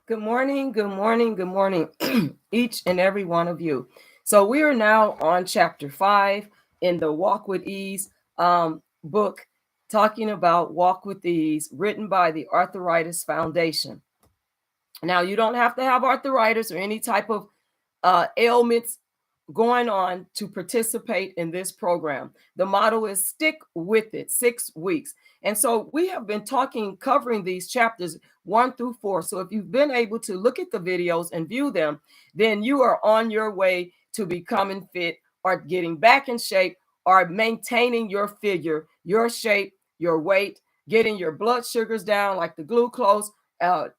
Good morning, good morning, good morning, each and every one of you. So we are now on chapter 5 in the Walk with Ease book, talking about Walk with Ease, written by the Arthritis Foundation. Now, you don't have to have arthritis or any type of ailments going on to participate in this program. The motto is stick with it, 6 weeks. And so we have been covering these chapters 1 through 4. So if you've been able to look at the videos and view them, then you are on your way to becoming fit or getting back in shape or maintaining your figure, your shape, your weight, getting your blood sugars down like the glucose,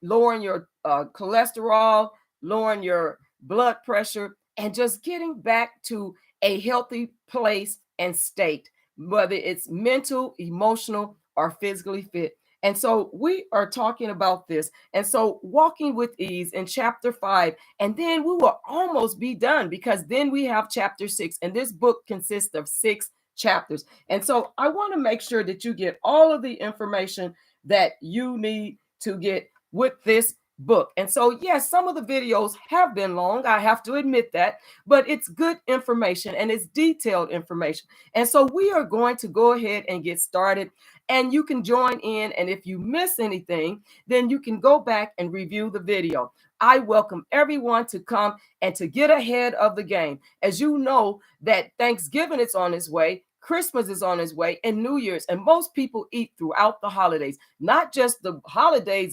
lowering your cholesterol, lowering your blood pressure, and just getting back to a healthy place and state, whether it's mental, emotional, or physically fit. And so we are talking about this. And so walking with ease in chapter 5, and then we will almost be done because then we have chapter 6. And this book consists of 6 chapters. And so I want to make sure that you get all of the information that you need to get with this book. And so, yes, some of the videos have been long. I have to admit that, but it's good information and it's detailed information. And so we are going to go ahead and get started, and you can join in. And if you miss anything, then you can go back and review the video. I welcome everyone to come and to get ahead of the game. As you know that Thanksgiving is on its way, Christmas is on its way, and New Year's, and most people eat throughout the holidays, not just the holiday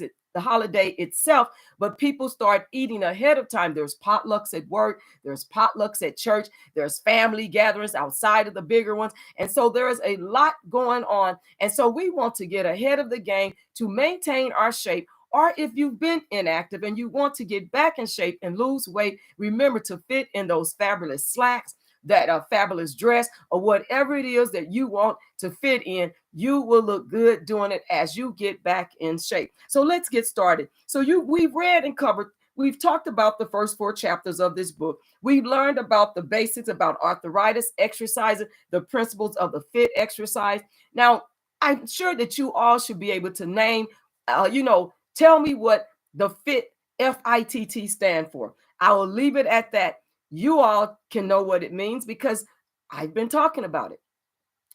itself, but people start eating ahead of time. There's potlucks at work, there's potlucks at church, there's family gatherings outside of the bigger ones. And so there is a lot going on. And so we want to get ahead of the game to maintain our shape. Or if you've been inactive and you want to get back in shape and lose weight, remember to fit in those fabulous slacks, that fabulous dress, or whatever it is that you want to fit in. You will look good doing it as you get back in shape. So let's get started. So we've read and covered, we've talked about the first 4 chapters of this book. We've learned about the basics about arthritis, exercising, the principles of the fit exercise. Now, I'm sure that you all should be able to name, tell me what the fit, FITT, stand for. I will leave it at that. You all can know what it means because I've been talking about it.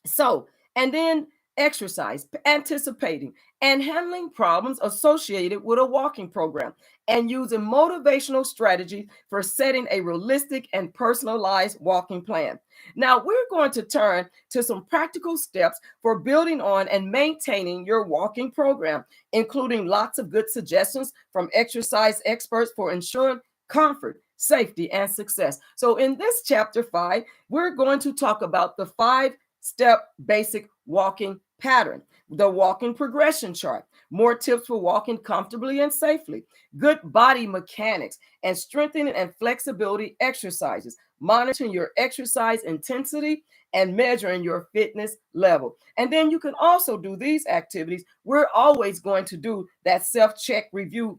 So, and then exercise, anticipating and handling problems associated with a walking program, and using motivational strategies for setting a realistic and personalized walking plan. Now, we're going to turn to some practical steps for building on and maintaining your walking program, including lots of good suggestions from exercise experts for ensuring comfort, safety, and success. So in this chapter 5, we're going to talk about the 5-step basic walking pattern, the walking progression chart, more tips for walking comfortably and safely, good body mechanics, and strengthening and flexibility exercises, monitoring your exercise intensity, and measuring your fitness level. And then you can also do these activities. We're always going to do that self-check review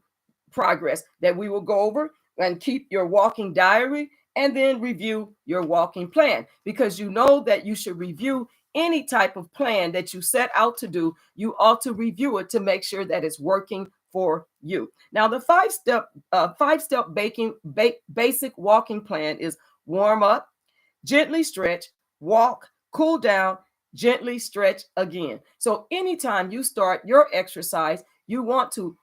progress that we will go over, and keep your walking diary, and then review your walking plan, because you know that you should review any type of plan that you set out to do. You ought to review it to make sure that it's working for you. Now, the five-step basic walking plan is warm up, gently stretch, walk, cool down, gently stretch again. So anytime you start your exercise, you want to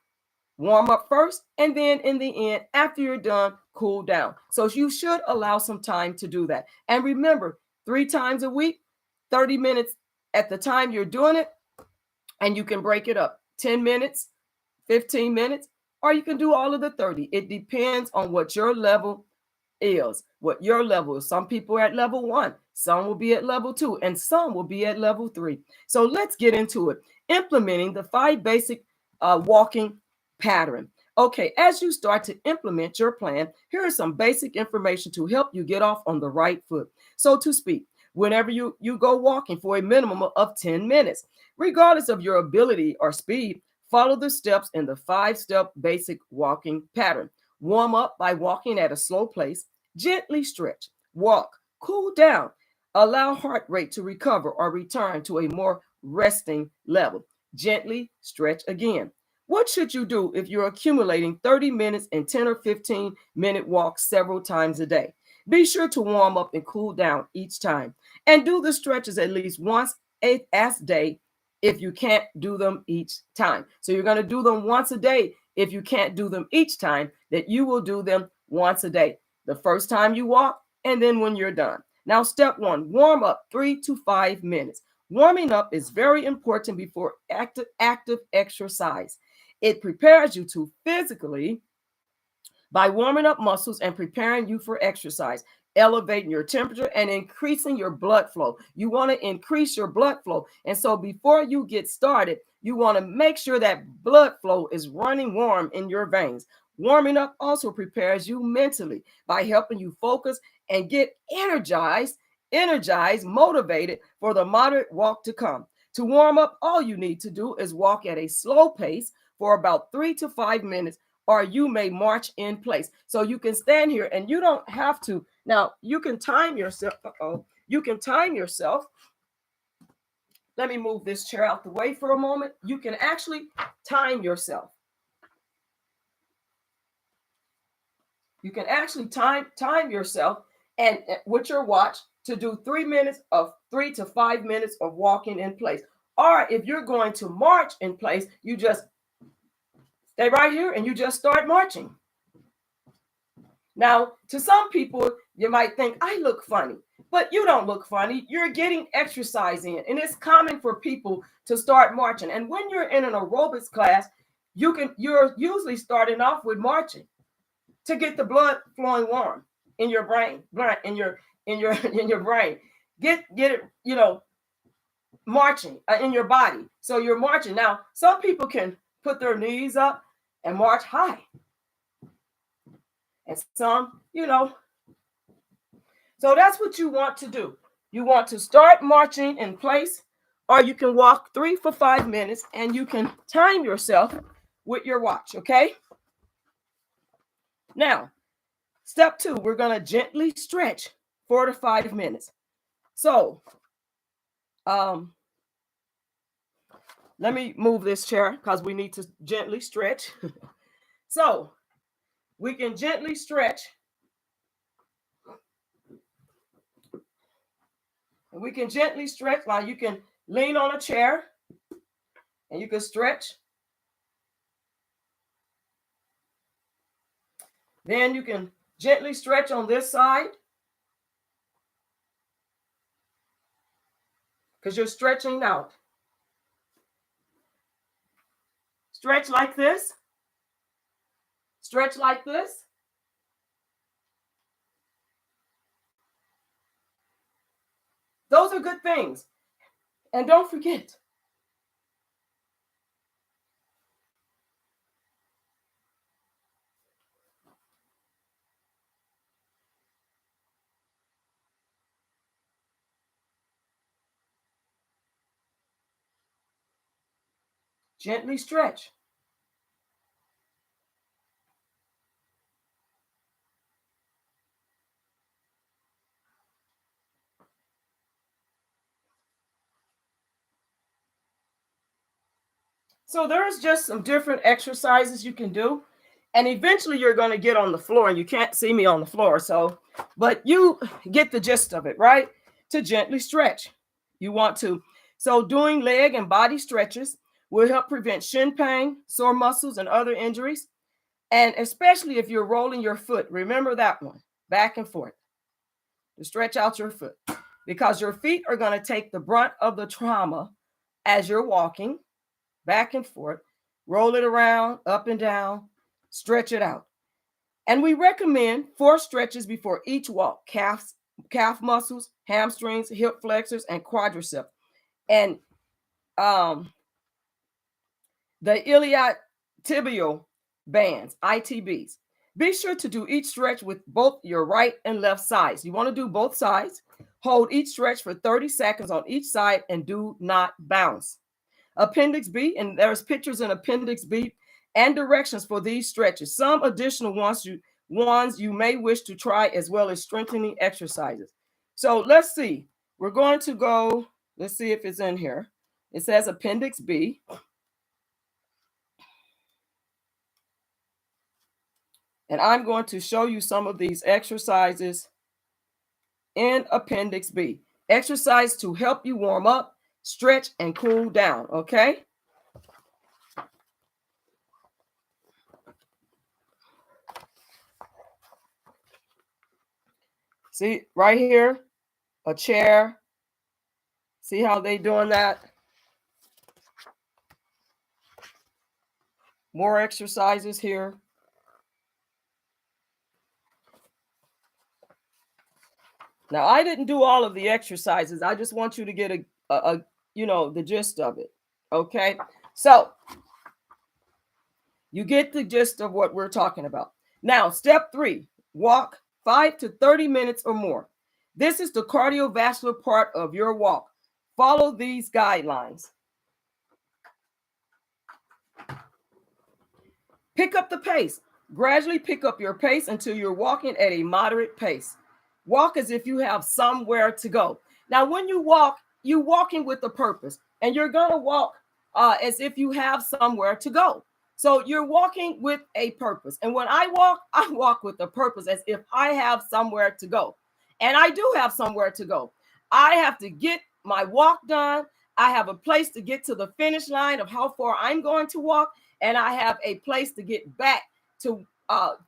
warm up first, and then in the end, after you're done, cool down. So you should allow some time to do that. And remember, 3 times a week, 30 minutes at the time you're doing it, and you can break it up 10 minutes, 15 minutes, or you can do all of the 30. It depends on what your level is, what your level is. Some people are at level 1, some will be at level 2, and some will be at level 3. So let's get into it. Implementing the 5 basic walking pattern. Okay, as you start to implement your plan, here is some basic information to help you get off on the right foot. So to speak, whenever you go walking for a minimum of 10 minutes, regardless of your ability or speed, follow the steps in the 5-step basic walking pattern. Warm up by walking at a slow pace, gently stretch, walk, cool down, allow heart rate to recover or return to a more resting level. Gently stretch again. What should you do if you're accumulating 30 minutes and 10 or 15-minute walks several times a day? Be sure to warm up and cool down each time, and do the stretches at least once a day if you can't do them each time. So you're going to do them once a day. If you can't do them each time, that you will do them once a day. The first time you walk, and then when you're done. Now, step 1, warm up 3 to 5 minutes. Warming up is very important before active exercise. It prepares you to physically by warming up muscles and preparing you for exercise, elevating your temperature and increasing your blood flow. You want to increase your blood flow. And so before you get started, you want to make sure that blood flow is running warm in your veins. Warming up also prepares you mentally by helping you focus and get energized, motivated for the moderate walk to come. To warm up, all you need to do is walk at a slow pace for about 3 to 5 minutes, or you may march in place. So you can stand here and you don't have to. Now, you can time yourself. You can time yourself. Let me move this chair out the way for a moment. You can actually time yourself. You can actually time yourself and with your watch to do 3 to 5 minutes of walking in place. Or if you're going to march in place, you just stay right here and you just start marching. Now, to some people, you might think, I look funny, but you don't look funny. You're getting exercise in, and it's common for people to start marching. And when you're in an aerobics class, you're usually starting off with marching to get the blood flowing warm in your brain, in your brain. Get it, marching in your body. So you're marching. Now, some people can put their knees up and march high. And some, So that's what you want to do. You want to start marching in place, or you can walk 3 for 5 minutes and you can time yourself with your watch, okay? Now, step 2, we're going to gently stretch 4 to 5 minutes. So, let me move this chair because we need to gently stretch. So we can gently stretch. And we can gently stretch. Now you can lean on a chair and you can stretch. Then you can gently stretch on this side because you're stretching out. Stretch like this. Stretch like this. Those are good things. And don't forget, gently stretch. So there's just some different exercises you can do. And eventually you're going to get on the floor, and you can't see me on the floor. But you get the gist of it, right? To gently stretch. You want to. So doing leg and body stretches will help prevent shin pain, sore muscles, and other injuries. And especially if you're rolling your foot, remember that one, back and forth, to stretch out your foot, because your feet are going to take the brunt of the trauma as you're walking back and forth. Roll it around, up and down, stretch it out. And we recommend 4 stretches before each walk: calf muscles, hamstrings, hip flexors, and quadriceps. And the iliotibial bands, ITBs. Be sure to do each stretch with both your right and left sides. You want to do both sides. Hold each stretch for 30 seconds on each side and do not bounce. Appendix B, and there's pictures in Appendix B and directions for these stretches. Some additional ones you may wish to try, as well as strengthening exercises. So let's see. We're going to go, let's see if it's in here. It says Appendix B. And I'm going to show you some of these exercises in Appendix B. Exercise to help you warm up, stretch, and cool down, okay? See, right here, a chair. See how they doing that? More exercises here. Now, I didn't do all of the exercises. I just want you to get a the gist of it, okay? So, you get the gist of what we're talking about. Now, step 3, walk 5 to 30 minutes or more. This is the cardiovascular part of your walk. Follow these guidelines. Pick up the pace. Gradually pick up your pace until you're walking at a moderate pace. Walk as if you have somewhere to go. Now, when you walk, you're walking with a purpose, and you're going to walk as if you have somewhere to go. So you're walking with a purpose. And when I walk with a purpose as if I have somewhere to go. And I do have somewhere to go. I have to get my walk done. I have a place to get to the finish line of how far I'm going to walk. And I have a place to get back to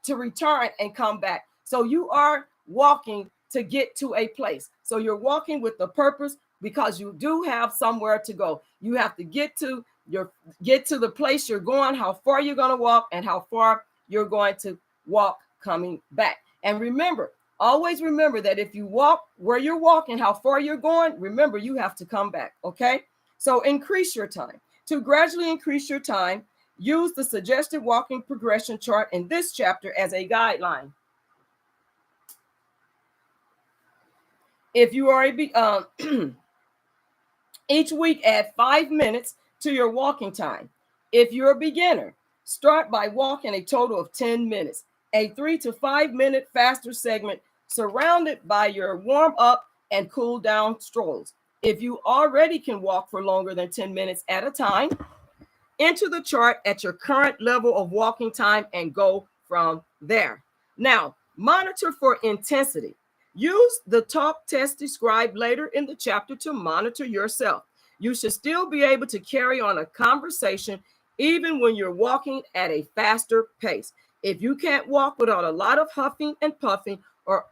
return and come back. So you are walking to get to a place. So you're walking with the purpose because you do have somewhere to go. You have to get to the place you're going, how far you're going to walk, and how far you're going to walk coming back. And remember, always remember that if you walk where you're walking, how far you're going, remember you have to come back, okay? So increase your time. To gradually increase your time, use the suggested walking progression chart in this chapter as a guideline. If you are each week add 5 minutes to your walking time. If you're a beginner, start by walking a total of 10 minutes, a 3 to 5 minute faster segment surrounded by your warm up and cool down strolls. If you already can walk for longer than 10 minutes at a time, enter the chart at your current level of walking time and go from there. Now, monitor for intensity. Use the talk test described later in the chapter to monitor yourself. You should still be able to carry on a conversation even when you're walking at a faster pace. If you can't walk without a lot of huffing and puffing or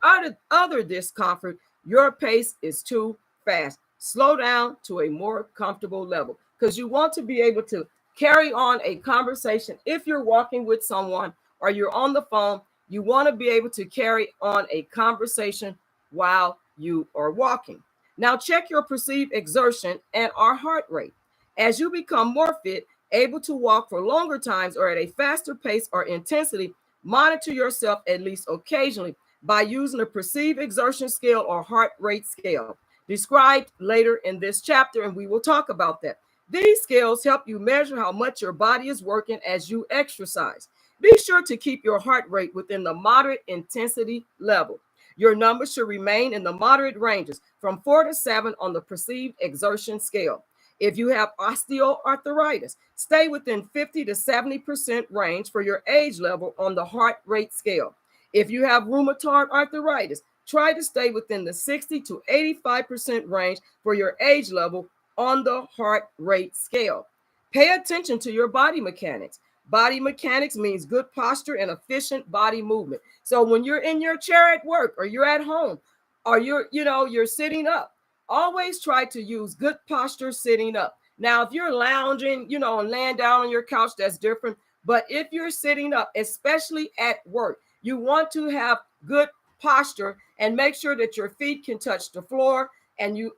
other discomfort, your pace is too fast. Slow down to a more comfortable level because you want to be able to carry on a conversation. If you're walking with someone or you're on the phone, you want to be able to carry on a conversation while you are walking. Now check your perceived exertion and our heart rate. As you become more fit, able to walk for longer times or at a faster pace or intensity, monitor yourself at least occasionally by using a perceived exertion scale or heart rate scale described later in this chapter, and we will talk about that. These scales help you measure how much your body is working as you exercise. Be sure to keep your heart rate within the moderate intensity level. Your numbers should remain in the moderate ranges from 4 to 7 on the perceived exertion scale. If you have osteoarthritis, stay within 50 to 70% range for your age level on the heart rate scale. If you have rheumatoid arthritis, try to stay within the 60 to 85% range for your age level on the heart rate scale. Pay attention to your body mechanics. Body mechanics means good posture and efficient body movement. So when you're in your chair at work or you're at home or you're sitting up, always try to use good posture sitting up. Now, if you're lounging, and laying down on your couch, that's different. But if you're sitting up, especially at work, you want to have good posture and make sure that your feet can touch the floor and you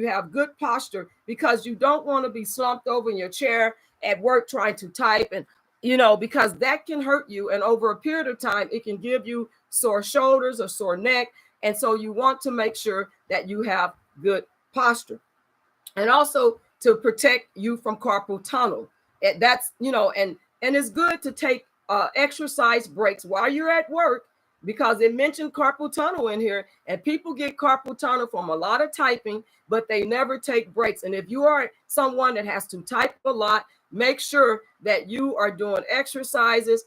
have good posture because you don't want to be slumped over in your chair at work trying to type and because that can hurt you. And over a period of time, it can give you sore shoulders or sore neck. And so you want to make sure that you have good posture. And also to protect you from carpal tunnel. That's, and it's good to take exercise breaks while you're at work because it mentioned carpal tunnel in here. And people get carpal tunnel from a lot of typing, but they never take breaks. And if you are someone that has to type a lot, make sure that you are doing exercises,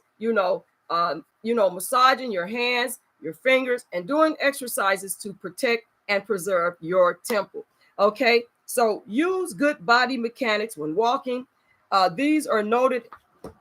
massaging your hands, your fingers, and doing exercises to protect and preserve your temple. Okay, so use good body mechanics when walking. These are noted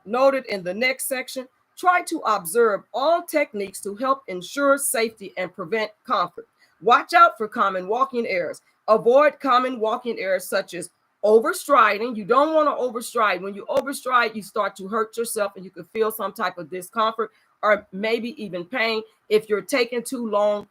in the next section. Try to observe all techniques to help ensure safety and prevent comfort. Watch out for common walking errors. Avoid common walking errors such as overstriding. You don't want to overstride. When you overstride, you start to hurt yourself and you can feel some type of discomfort or maybe even pain if you're taking too long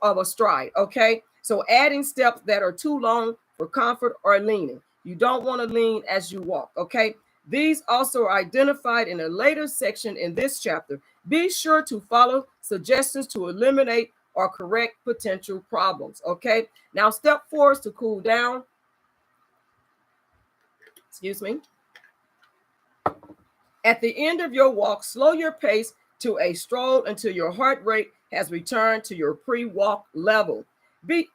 of a stride. Okay, so adding steps that are too long for comfort or leaning. You don't want to lean as you walk. Okay, these also are identified in a later section in this chapter. Be sure to follow suggestions to eliminate or correct potential problems. Okay, now step 4 is to cool down. Excuse me. At the end of your walk, slow your pace to a stroll until your heart rate has returned to your pre-walk level.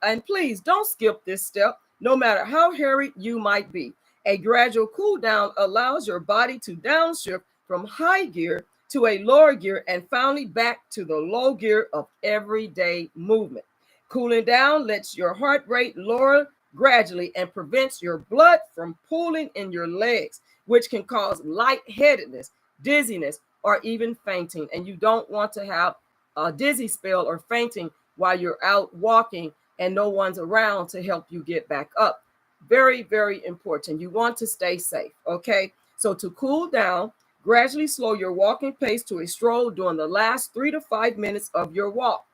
And please don't skip this step, no matter how hurried you might be. A gradual cool down allows your body to downshift from high gear to a lower gear and finally back to the low gear of everyday movement. Cooling down lets your heart rate lower gradually and prevents your blood from pooling in your legs, which can cause lightheadedness, dizziness, or even fainting. And you don't want to have a dizzy spell or fainting while you're out walking and no one's around to help you get back up. Very, very important. You want to stay safe. Okay, so to cool down, gradually slow your walking pace to a stroll during the last 3 to 5 minutes of your walk.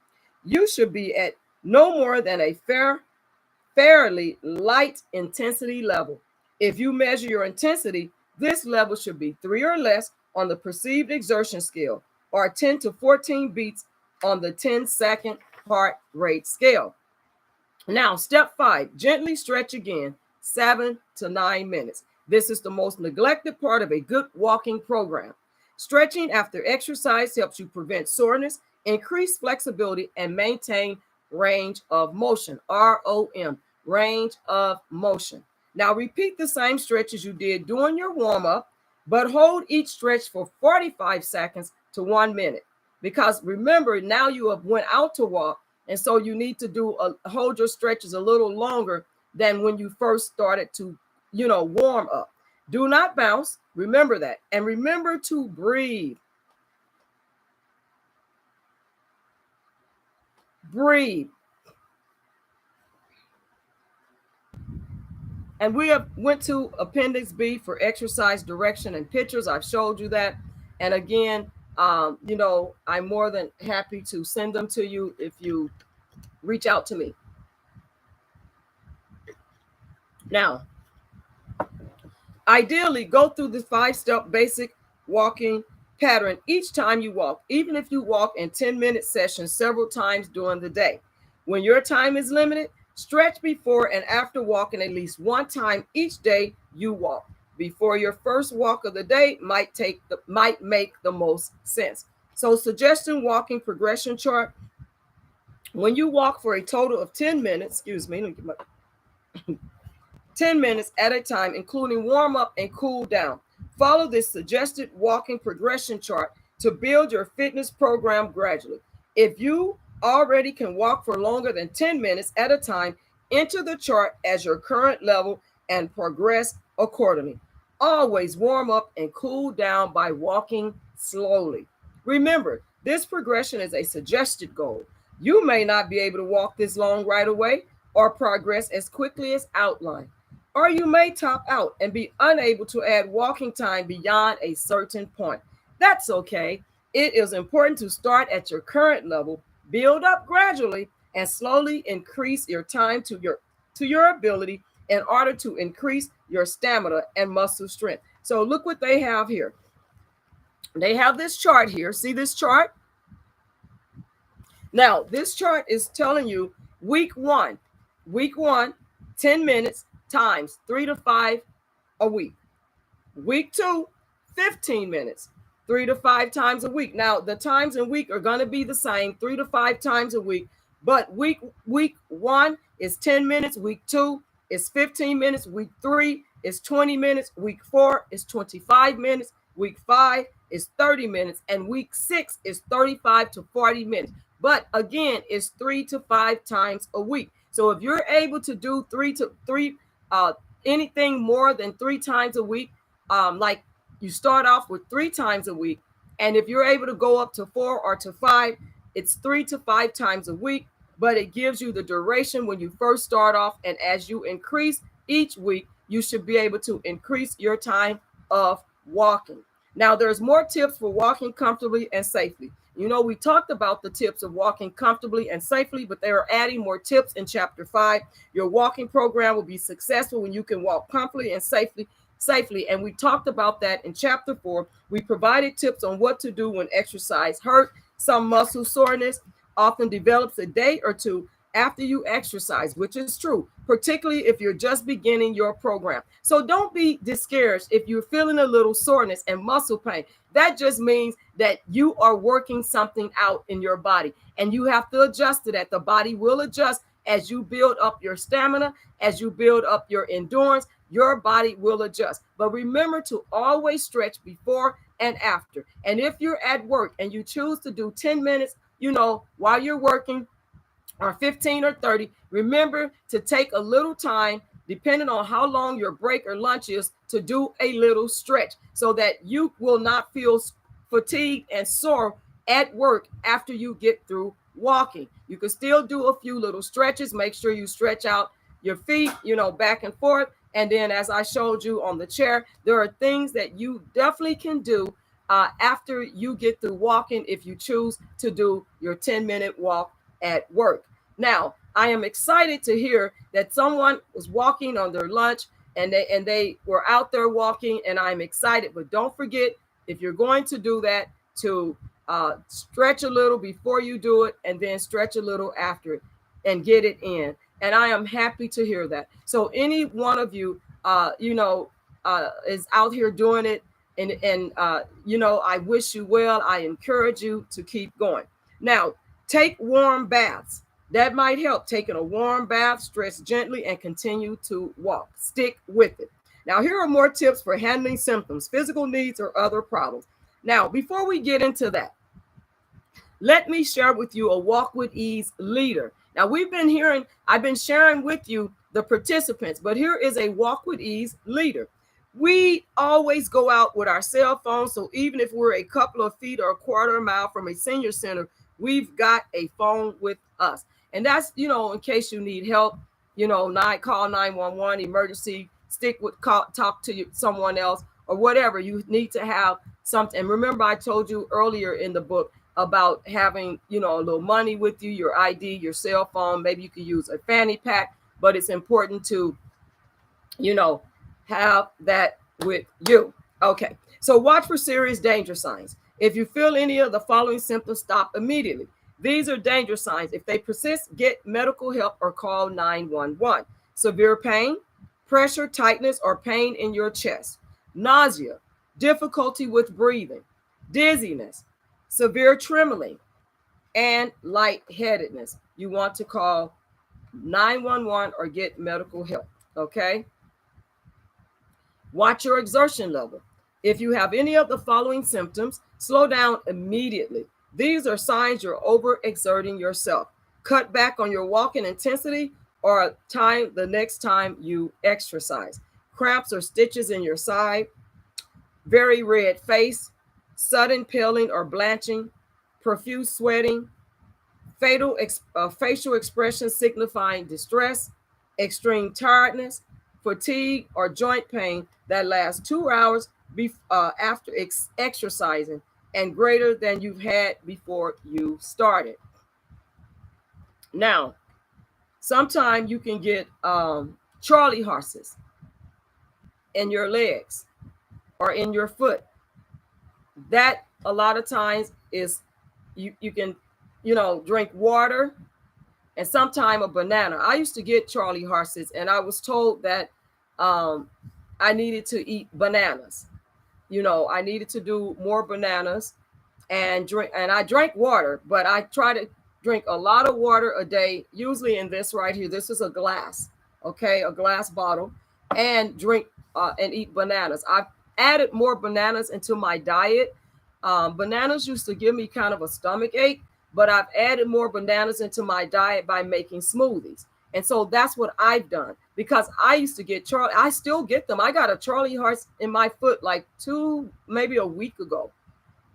You should be at no more than a fairly light intensity level. If you measure your intensity, this level should be 3 or less on the perceived exertion scale, or 10 to 14 beats on the 10-second heart rate scale. Now, step 5, gently stretch again, 7 to 9 minutes. This is the most neglected part of a good walking program. Stretching after exercise helps you prevent soreness, increase flexibility, and maintain range of motion, ROM, range of motion. Now, repeat the same stretches you did during your warm-up, but hold each stretch for 45 seconds to 1 minute. Because remember, now you have went out to walk, and so you need to hold your stretches a little longer than when you first started to, warm up. Do not bounce. Remember that. And remember to breathe. Breathe. And we have went to Appendix B for exercise direction and pictures. I've showed you that. And again, I'm more than happy to send them to you if you reach out to me. Now, ideally, go through the 5-step basic walking pattern each time you walk, even if you walk in 10-minute sessions several times during the day. When your time is limited, stretch before and after walking at least one time each day you walk. Before your first walk of the day might make the most sense. So, suggestion walking progression chart. When you walk for a total of 10 minutes, 10 minutes at a time, including warm up and cool down. Follow this suggested walking progression chart to build your fitness program gradually. If you already can walk for longer than 10 minutes at a time, enter the chart as your current level and progress accordingly. Always warm up and cool down by walking slowly. Remember, this progression is a suggested goal. You may not be able to walk this long right away or progress as quickly as outlined, or you may top out and be unable to add walking time beyond a certain point. That's okay. It is important to start at your current level, build up gradually, and slowly increase your time to your ability in order to increase your stamina and muscle strength. So look what they have here. They have this chart here. See this chart? Now, this chart is telling you week one, 10 minutes times 3 to 5 a week. Week 2, 15 minutes, 3 to 5 times a week. Now, the times in week are going to be the same, 3 to 5 times a week. But week 1 is 10 minutes. Week 2 is 15 minutes. Week 3 is 20 minutes. Week 4 is 25 minutes. Week 5 is 30 minutes, and week 6 is 35 to 40 minutes. But again, it's 3 to 5 times a week. So if you're able to do anything more than 3 times a week, like you start off with 3 times a week, and if you're able to go up to 4 or to 5, it's 3 to 5 times a week. But it gives you the duration when you first start off, and as you increase each week, you should be able to increase your time of walking. Now, there's more tips for walking comfortably and safely. You know, we talked about the tips of walking comfortably and safely, but they are adding more tips in chapter 5. Your walking program will be successful when you can walk comfortably and safely. And we talked about that in chapter 4. We provided tips on what to do when exercise hurt. Some muscle soreness often develops a day or two after you exercise, which is true, particularly if you're just beginning your program. So don't be discouraged if you're feeling a little soreness and muscle pain. That just means that you are working something out in your body, and you have to adjust to that. The body will adjust as you build up your stamina, as you build up your endurance. Your body will adjust. But remember to always stretch before and after. And if you're at work and you choose to do 10 minutes, while you're working, or 15 or 30, remember to take a little time, depending on how long your break or lunch is, to do a little stretch so that you will not feel fatigued and sore at work after you get through walking. You can still do a few little stretches. Make sure you stretch out your feet, back and forth. And then, as I showed you on the chair, there are things that you definitely can do after you get through walking if you choose to do your 10-minute walk at work. Now, I am excited to hear that someone was walking on their lunch and they were out there walking, and I'm excited. But don't forget, if you're going to do that, to stretch a little before you do it, and then stretch a little after it and get it in. And I am happy to hear that. So any one of you, is out here doing it, and I wish you well. I encourage you to keep going. Now, take warm baths. That might help. Taking a warm bath, stretch gently, and continue to walk. Stick with it. Now, here are more tips for handling symptoms, physical needs, or other problems. Now, before we get into that, let me share with you a Walk with Ease leader. Now, I've been sharing with you the participants, but here is a Walk with Ease leader. We always go out with our cell phones, so even if we're a couple of feet or a quarter mile from a senior center, we've got a phone with us. And that's, in case you need help, call 911, emergency, talk to someone else, or whatever. You need to have something. And remember, I told you earlier in the book about having, a little money with you, your ID, your cell phone. Maybe you could use a fanny pack, but it's important to, have that with you. Okay. So watch for serious danger signs. If you feel any of the following symptoms, stop immediately. These are danger signs. If they persist, get medical help or call 911. Severe pain, pressure, tightness, or pain in your chest, nausea, difficulty with breathing, dizziness, severe trembling, and lightheadedness. You want to call 911 or get medical help. Okay? Watch your exertion level. If you have any of the following symptoms, slow down immediately. These are signs you're overexerting yourself. Cut back on your walking intensity or time the next time you exercise. Cramps or stitches in your side, very red face, sudden paling or blanching, profuse sweating, facial expression signifying distress, extreme tiredness, fatigue, or joint pain that lasts 2 hours after exercising and greater than you've had before you started. Now, sometimes you can get Charlie horses in your legs or in your foot. That a lot of times is you can, drink water and sometime a banana. I used to get Charlie horses, and I was told that I needed to eat bananas. I needed to do more bananas and drink. And I drank water, but I try to drink a lot of water a day, usually in this right here. This is a glass, okay, a glass bottle, and drink and eat bananas. I've added more bananas into my diet. Bananas used to give me kind of a stomach ache, but I've added more bananas into my diet by making smoothies. And so that's what I've done, because I used to get Charlie. I still get them. I got a Charlie horse in my foot like maybe a week ago,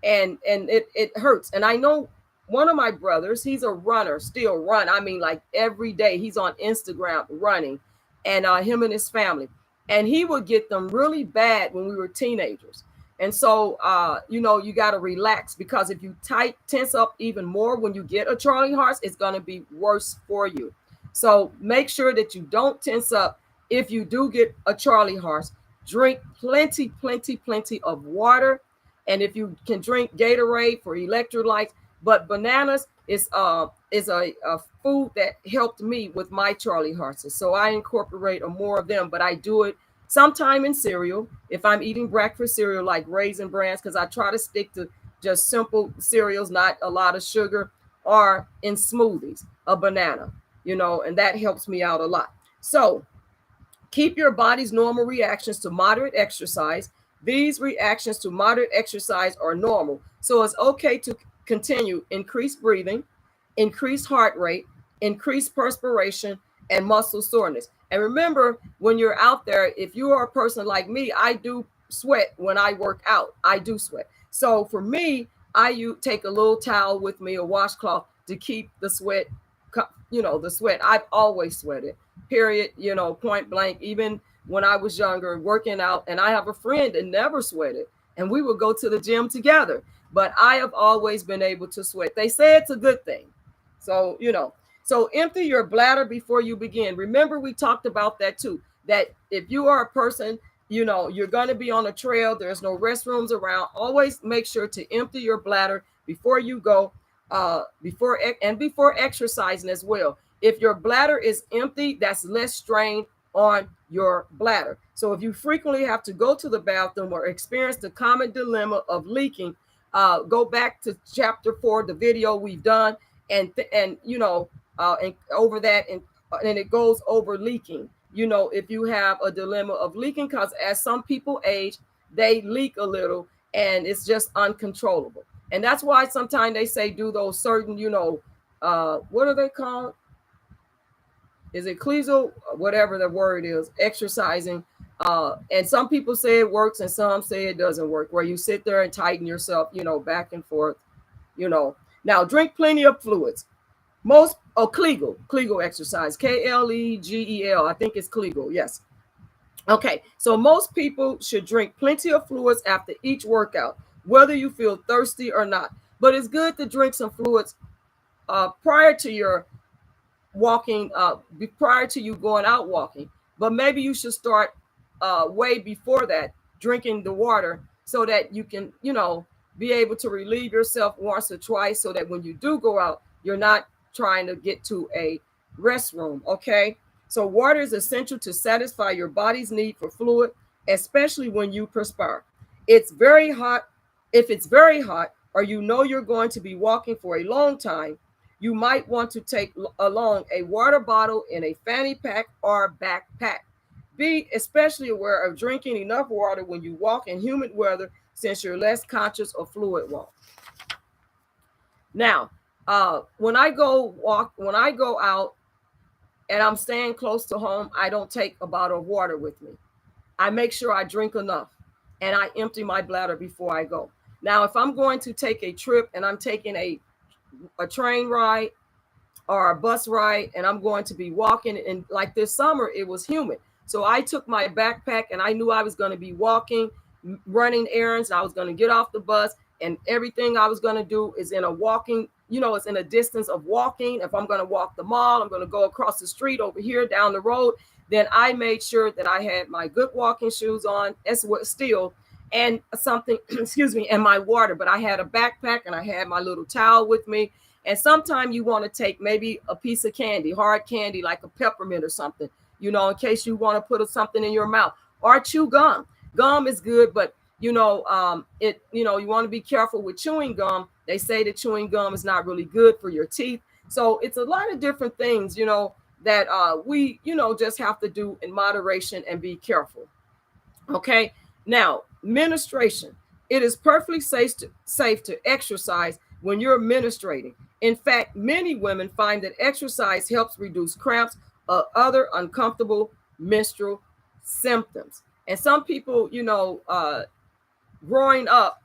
and it hurts. And I know one of my brothers, he's a runner, still run. I mean, like every day he's on Instagram running, and him and his family, and he would get them really bad when we were teenagers. And so, you got to relax, because if you tense up even more when you get a Charlie horse, it's going to be worse for you. So make sure that you don't tense up. If you do get a Charlie horse, drink plenty of water. And if you can drink Gatorade for electrolytes, but bananas is a food that helped me with my Charlie horses. So I incorporate more of them, but I do it sometime in cereal. If I'm eating breakfast cereal like Raisin Brands, because I try to stick to just simple cereals, not a lot of sugar, or in smoothies, a banana, and that helps me out a lot. So keep your body's normal reactions to moderate exercise. These reactions to moderate exercise are normal. So it's okay to continue increased breathing, increased heart rate, increased perspiration, and muscle soreness. And remember, when you're out there, if you are a person like me, I do sweat when I work out. I do sweat. So for me, I take a little towel with me, a washcloth, to keep the sweat, the sweat. I've always sweated, period, point blank, even when I was younger working out. And I have a friend that never sweated, and we would go to the gym together. But I have always been able to sweat. They say it's a good thing. So, so empty your bladder before you begin. Remember, we talked about that too, that if you are a person, you're going to be on a trail, there's no restrooms around, always make sure to empty your bladder before you go, before exercising as well. If your bladder is empty, that's less strain on your bladder. So if you frequently have to go to the bathroom or experience the common dilemma of leaking, go back to chapter 4, the video we've done, and over that, and it goes over leaking. If you have a dilemma of leaking, because as some people age, they leak a little, and it's just uncontrollable. And that's why sometimes they say do those certain, what are they called? Is it clezo, whatever the word is, exercising. And some people say it works and some say it doesn't work, where you sit there and tighten yourself, back and forth, Now drink plenty of fluids. Kegel exercise, Klegel. I think it's Kegel. Yes. Okay. So most people should drink plenty of fluids after each workout, whether you feel thirsty or not. But it's good to drink some fluids prior to your walking, prior to you going out walking. But maybe you should start way before that, drinking the water, so that you can, be able to relieve yourself once or twice, so that when you do go out, you're not trying to get to a restroom. Okay. So water is essential to satisfy your body's need for fluid, especially when you perspire. It's very hot. If it's very hot, or you're going to be walking for a long time, you might want to take along a water bottle in a fanny pack or backpack. Be especially aware of drinking enough water when you walk in humid weather, since you're less conscious of fluid loss. Now, when I go out and I'm staying close to home, I don't take a bottle of water with me. I make sure I drink enough, and I empty my bladder before I go. Now, if I'm going to take a trip and I'm taking a train ride or a bus ride, and I'm going to be walking, and like this summer, it was humid. So I took my backpack, and I knew I was going to be walking, running errands. I was going to get off the bus, and everything I was going to do is in a walking, it's in a distance of walking. If I'm going to walk the mall, I'm going to go across the street over here down the road. Then I made sure that I had my good walking shoes on, as well, still, and something, and my water. But I had a backpack, and I had my little towel with me. And sometimes you want to take maybe a piece of candy, hard candy, like a peppermint or something, in case you want to put something in your mouth, or chew gum. Gum is good, but you want to be careful with chewing gum. They say that chewing gum is not really good for your teeth. So it's a lot of different things, that we, just have to do in moderation and be careful. Okay. Now, menstruation. It is perfectly safe to exercise when you're menstruating. In fact, many women find that exercise helps reduce cramps or other uncomfortable menstrual symptoms. And some people, growing up,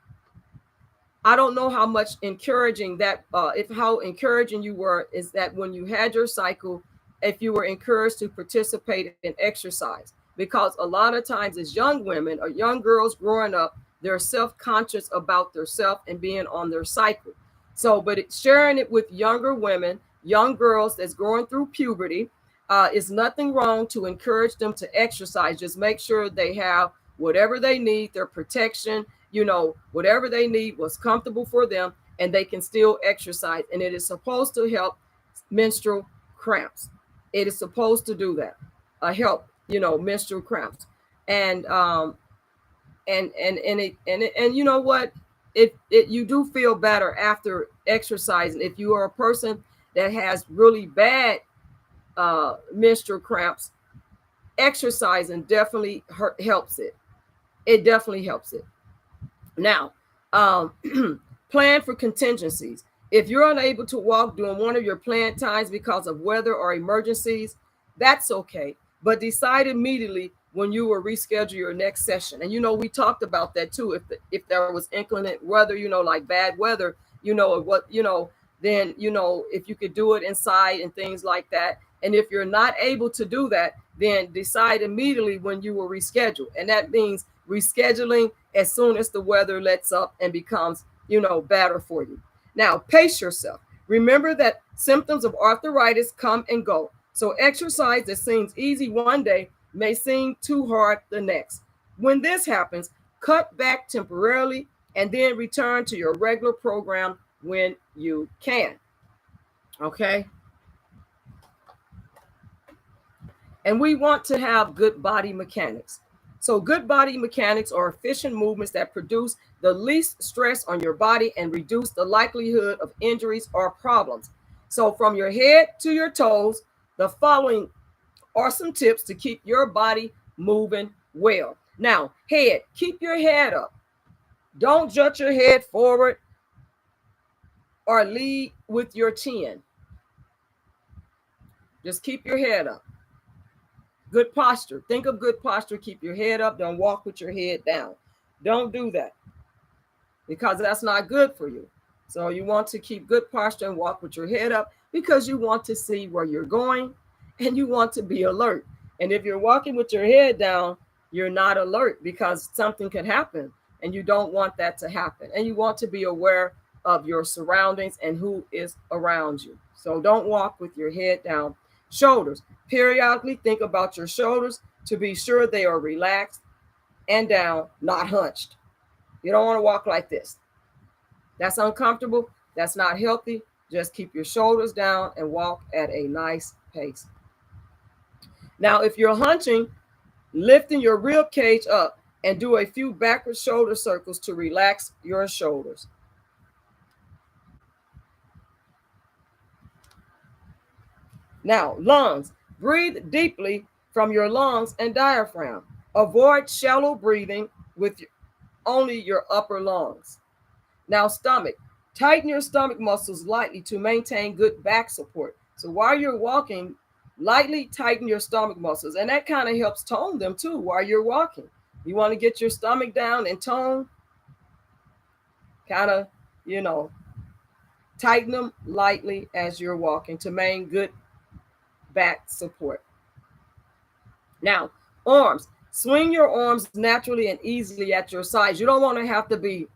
I don't know how much encouraging that, if how encouraging you were, is that when you had your cycle, if you were encouraged to participate in exercise, because a lot of times as young women or young girls growing up, they're self-conscious about their self and being on their cycle. So, but sharing it with younger women, young girls that's going through puberty, is nothing wrong to encourage them to exercise. Just make sure they have whatever they need, their protection, whatever they need was comfortable for them, and they can still exercise. And it is supposed to help menstrual cramps. It is supposed to do that, help, menstrual cramps. And and you know what? It you do feel better after exercising. If you are a person that has really bad menstrual cramps, exercising definitely helps it. It definitely helps it. Now, plan for contingencies. If you're unable to walk during one of your planned times because of weather or emergencies, that's okay. But decide immediately when you will reschedule your next session. And we talked about that too. If there was inclement weather, like bad weather, then if you could do it inside and things like that. And if you're not able to do that, then decide immediately when you will reschedule. And that means rescheduling as soon as the weather lets up and becomes, better for you. Now, pace yourself. Remember that symptoms of arthritis come and go. So exercise that seems easy one day may seem too hard the next. When this happens, cut back temporarily and then return to your regular program when you can. Okay? And we want to have good body mechanics. So good body mechanics are efficient movements that produce the least stress on your body and reduce the likelihood of injuries or problems. So from your head to your toes, the following are some tips to keep your body moving well. Now, head, keep your head up. Don't jut your head forward or lead with your chin. Just keep your head up. Good posture. Think of good posture. Keep your head up. Don't walk with your head down. Don't do that because that's not good for you. So you want to keep good posture and walk with your head up because you want to see where you're going and you want to be alert. And if you're walking with your head down, you're not alert because something can happen and you don't want that to happen. And you want to be aware of your surroundings and who is around you. So don't walk with your head down. Shoulders. Periodically think about your shoulders to be sure they are relaxed and down, not hunched. You don't want to walk like this. That's uncomfortable. That's not healthy. Just keep your shoulders down and walk at a nice pace. Now, if you're hunching, lifting your rib cage up and do a few backward shoulder circles to relax your shoulders. Now, lungs. Breathe deeply from your lungs and diaphragm. Avoid shallow breathing with only your upper lungs. Now, stomach. Tighten your stomach muscles lightly to maintain good back support. So while you're walking, lightly tighten your stomach muscles. And that kind of helps tone them too while you're walking. You want to get your stomach down and tone, kind of, tighten them lightly as you're walking to maintain good back support. Now, arms. Swing your arms naturally and easily at your sides. You don't want to have to be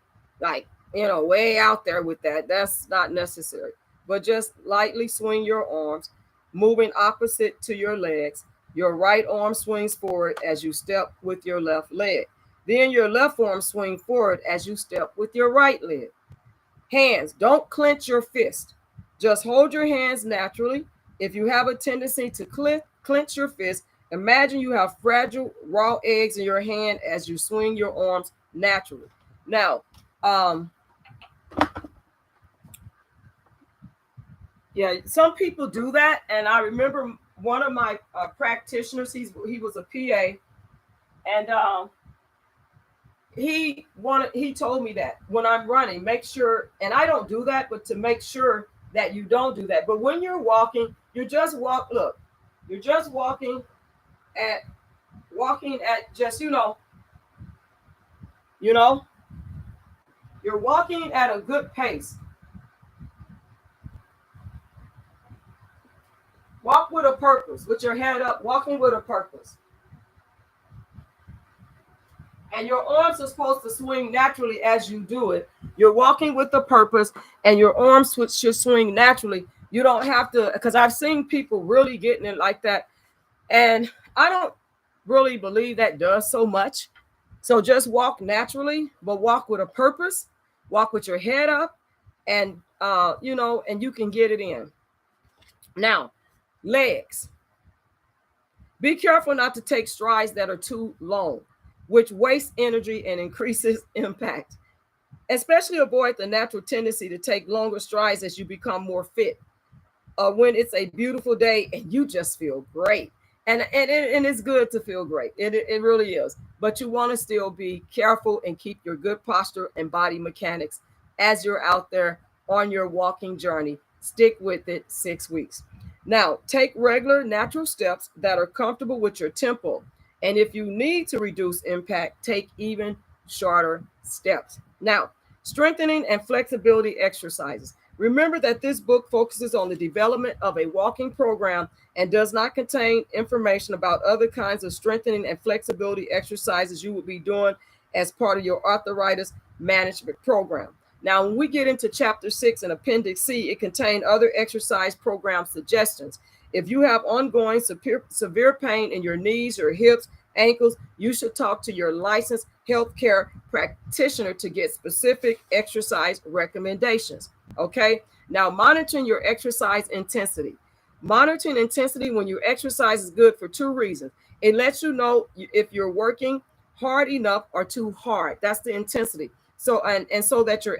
like, way out there with that. That's not necessary. But just lightly swing your arms, moving opposite to your legs. Your right arm swings forward as you step with your left leg. Then your left arm swings forward as you step with your right leg. Hands. Don't clench your fist. Just hold your hands naturally. If you have a tendency to clench your fist, imagine you have fragile raw eggs in your hand as you swing your arms naturally. Now, some people do that, and I remember one of my practitioners. He was a PA, and he told me that when I'm running, make sure, and I don't do that, but to make sure that you don't do that. But when you're walking, you're just at walking at just you know, you're walking at a good pace. Walk with a purpose, with your head up, walking with a purpose. And your arms are supposed to swing naturally as you do it. You're walking with a purpose, and your arms should swing naturally. You don't have to, because I've seen people really getting it like that. And I don't really believe that does so much. So just walk naturally, but walk with a purpose, walk with your head up, and and you can get it in. Now, legs. Be careful not to take strides that are too long, which wastes energy and increases impact. Especially avoid the natural tendency to take longer strides as you become more fit. When it's a beautiful day and you just feel great. And it's good to feel great. It really is. But you want to still be careful and keep your good posture and body mechanics as you're out there on your walking journey. Stick with it 6 weeks. Now, take regular natural steps that are comfortable with your tempo. And if you need to reduce impact, take even shorter steps. Now, strengthening and flexibility exercises. Remember that this book focuses on the development of a walking program and does not contain information about other kinds of strengthening and flexibility exercises you will be doing as part of your arthritis management program. Now, when we get into Chapter 6 and Appendix C, it contains other exercise program suggestions. If you have ongoing severe pain in your knees or hips, ankles, you should talk to your licensed healthcare practitioner to get specific exercise recommendations. Okay? Now, monitoring your exercise intensity. Monitoring intensity when you exercise is good for 2 reasons. It lets you know if you're working hard enough or too hard. That's the intensity. So and so that you're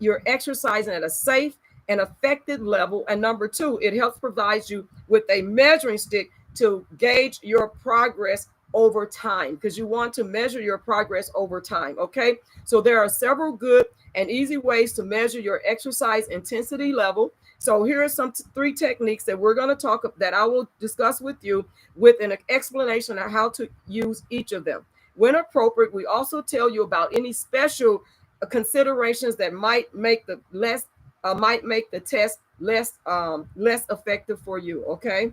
you're exercising at a safe and effective level. And number 2, it helps provide you with a measuring stick to gauge your progress over time, because you want to measure your progress over time. Okay, so there are several good and easy ways to measure your exercise intensity level. So here are some 3 techniques that we're going to talk about, that I will discuss with you, with an explanation of how to use each of them. When appropriate, we also tell you about any special considerations that might make the test less effective for you. Okay.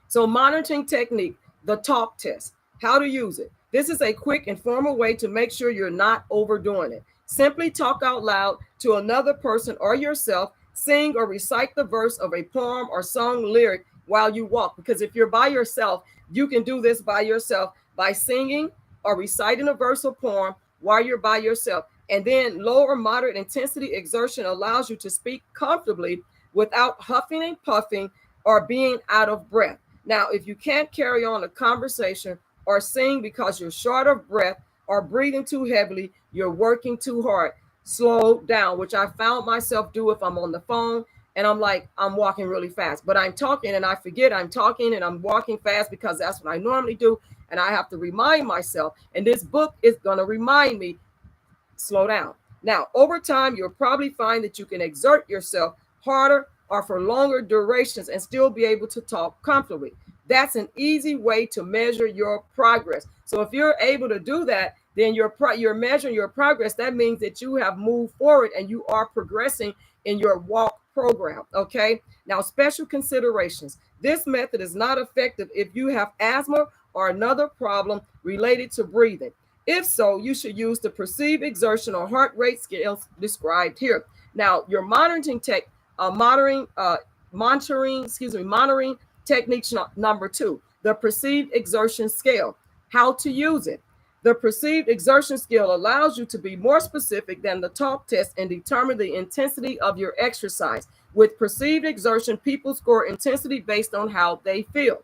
So, monitoring technique, the talk test. How to use it. This is a quick and formal way to make sure you're not overdoing it. Simply talk out loud to another person or yourself. Sing or recite the verse of a poem or song lyric while you walk. Because if you're by yourself, you can do this by yourself by singing or reciting a verse or poem while you're by yourself. And then low or moderate intensity exertion allows you to speak comfortably without huffing and puffing or being out of breath. Now, if you can't carry on a conversation or sing because you're short of breath or breathing too heavily, you're working too hard. Slow down, which I found myself do if I'm on the phone and I'm walking really fast, but I'm talking and I forget I'm talking and I'm walking fast because that's what I normally do. And I have to remind myself, and this book is going to remind me, slow down. Now, over time, you'll probably find that you can exert yourself harder or for longer durations and still be able to talk comfortably. That's an easy way to measure your progress. So if you're able to do that, then you're measuring your progress. That means that you have moved forward and you are progressing in your walk program. Okay. Now, special considerations. This method is not effective if you have asthma or another problem related to breathing. If so, you should use the perceived exertion or heart rate scales described here. Now, your monitoring technique number 2, the perceived exertion scale. How to use it. The perceived exertion scale allows you to be more specific than the talk test and determine the intensity of your exercise. With perceived exertion, people score intensity based on how they feel.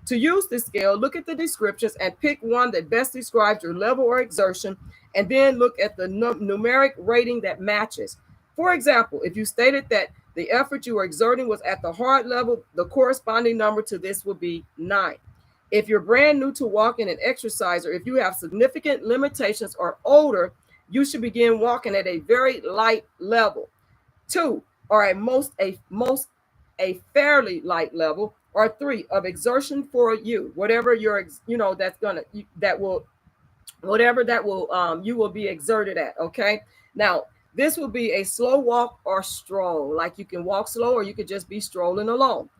To use this scale, look at the descriptions and pick one that best describes your level or exertion, and then look at the numeric rating that matches. For example, if you stated that the effort you were exerting was at the hard level, the corresponding number to this would be 9. If you're brand new to walking and exercise, or if you have significant limitations or older, you should begin walking at a very light level. 2, or at most a fairly light level. Or 3, of exertion for you, whatever you're, that's gonna, that will, whatever that will, you will be exerted at. Okay. Now, this will be a slow walk or stroll. Like, you can walk slow, or you could just be strolling along.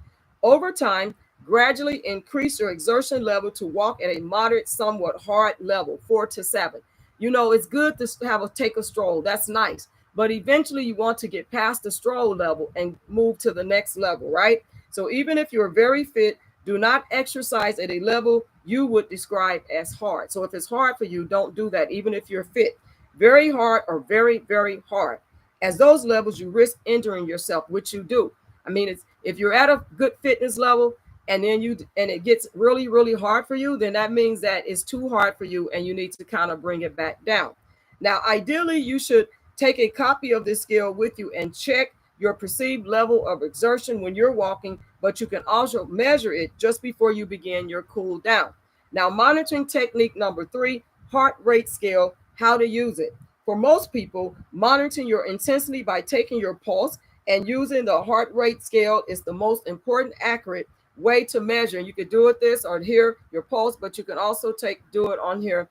Over time, gradually increase your exertion level to walk at a moderate, somewhat hard level, 4 to 7. It's good to take a stroll. That's nice. But eventually you want to get past the stroll level and move to the next level, right? So even if you're very fit, do not exercise at a level you would describe as hard. So if it's hard for you, don't do that, even if you're fit. Very hard or very, very hard. As those levels, you risk injuring yourself, which you do. I mean, if you're at a good fitness level and then it gets really, really hard for you, then that means that it's too hard for you and you need to kind of bring it back down. Now, ideally, you should take a copy of this scale with you and check your perceived level of exertion when you're walking, but you can also measure it just before you begin your cool down. Now, monitoring technique number 3, heart rate scale, how to use it. For most people, monitoring your intensity by taking your pulse and using the heart rate scale is the most important, accurate way to measure. And you could do it this or here, your pulse, but you can also do it on here,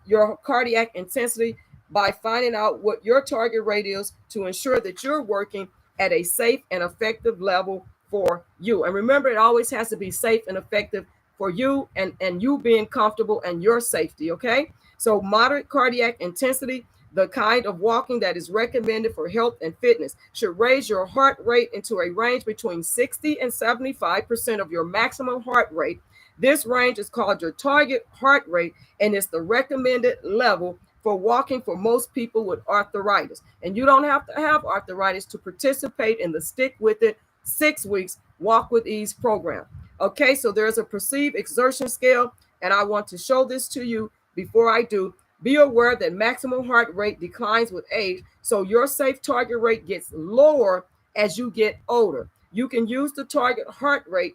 your cardiac intensity, by finding out what your target rate is to ensure that you're working at a safe and effective level for you. And remember, it always has to be safe and effective for you, and you being comfortable and your safety. Okay. So moderate cardiac intensity, the kind of walking that is recommended for health and fitness, should raise your heart rate into a range between 60 and 75% of your maximum heart rate. This range is called your target heart rate, and it's the recommended level for walking for most people with arthritis. And you don't have to have arthritis to participate in the Stick With It 6 weeks Walk With Ease program. Okay, so there's a perceived exertion scale, and I want to show this to you. Before I do, be aware that maximum heart rate declines with age, so your safe target rate gets lower as you get older. You can use the target heart rate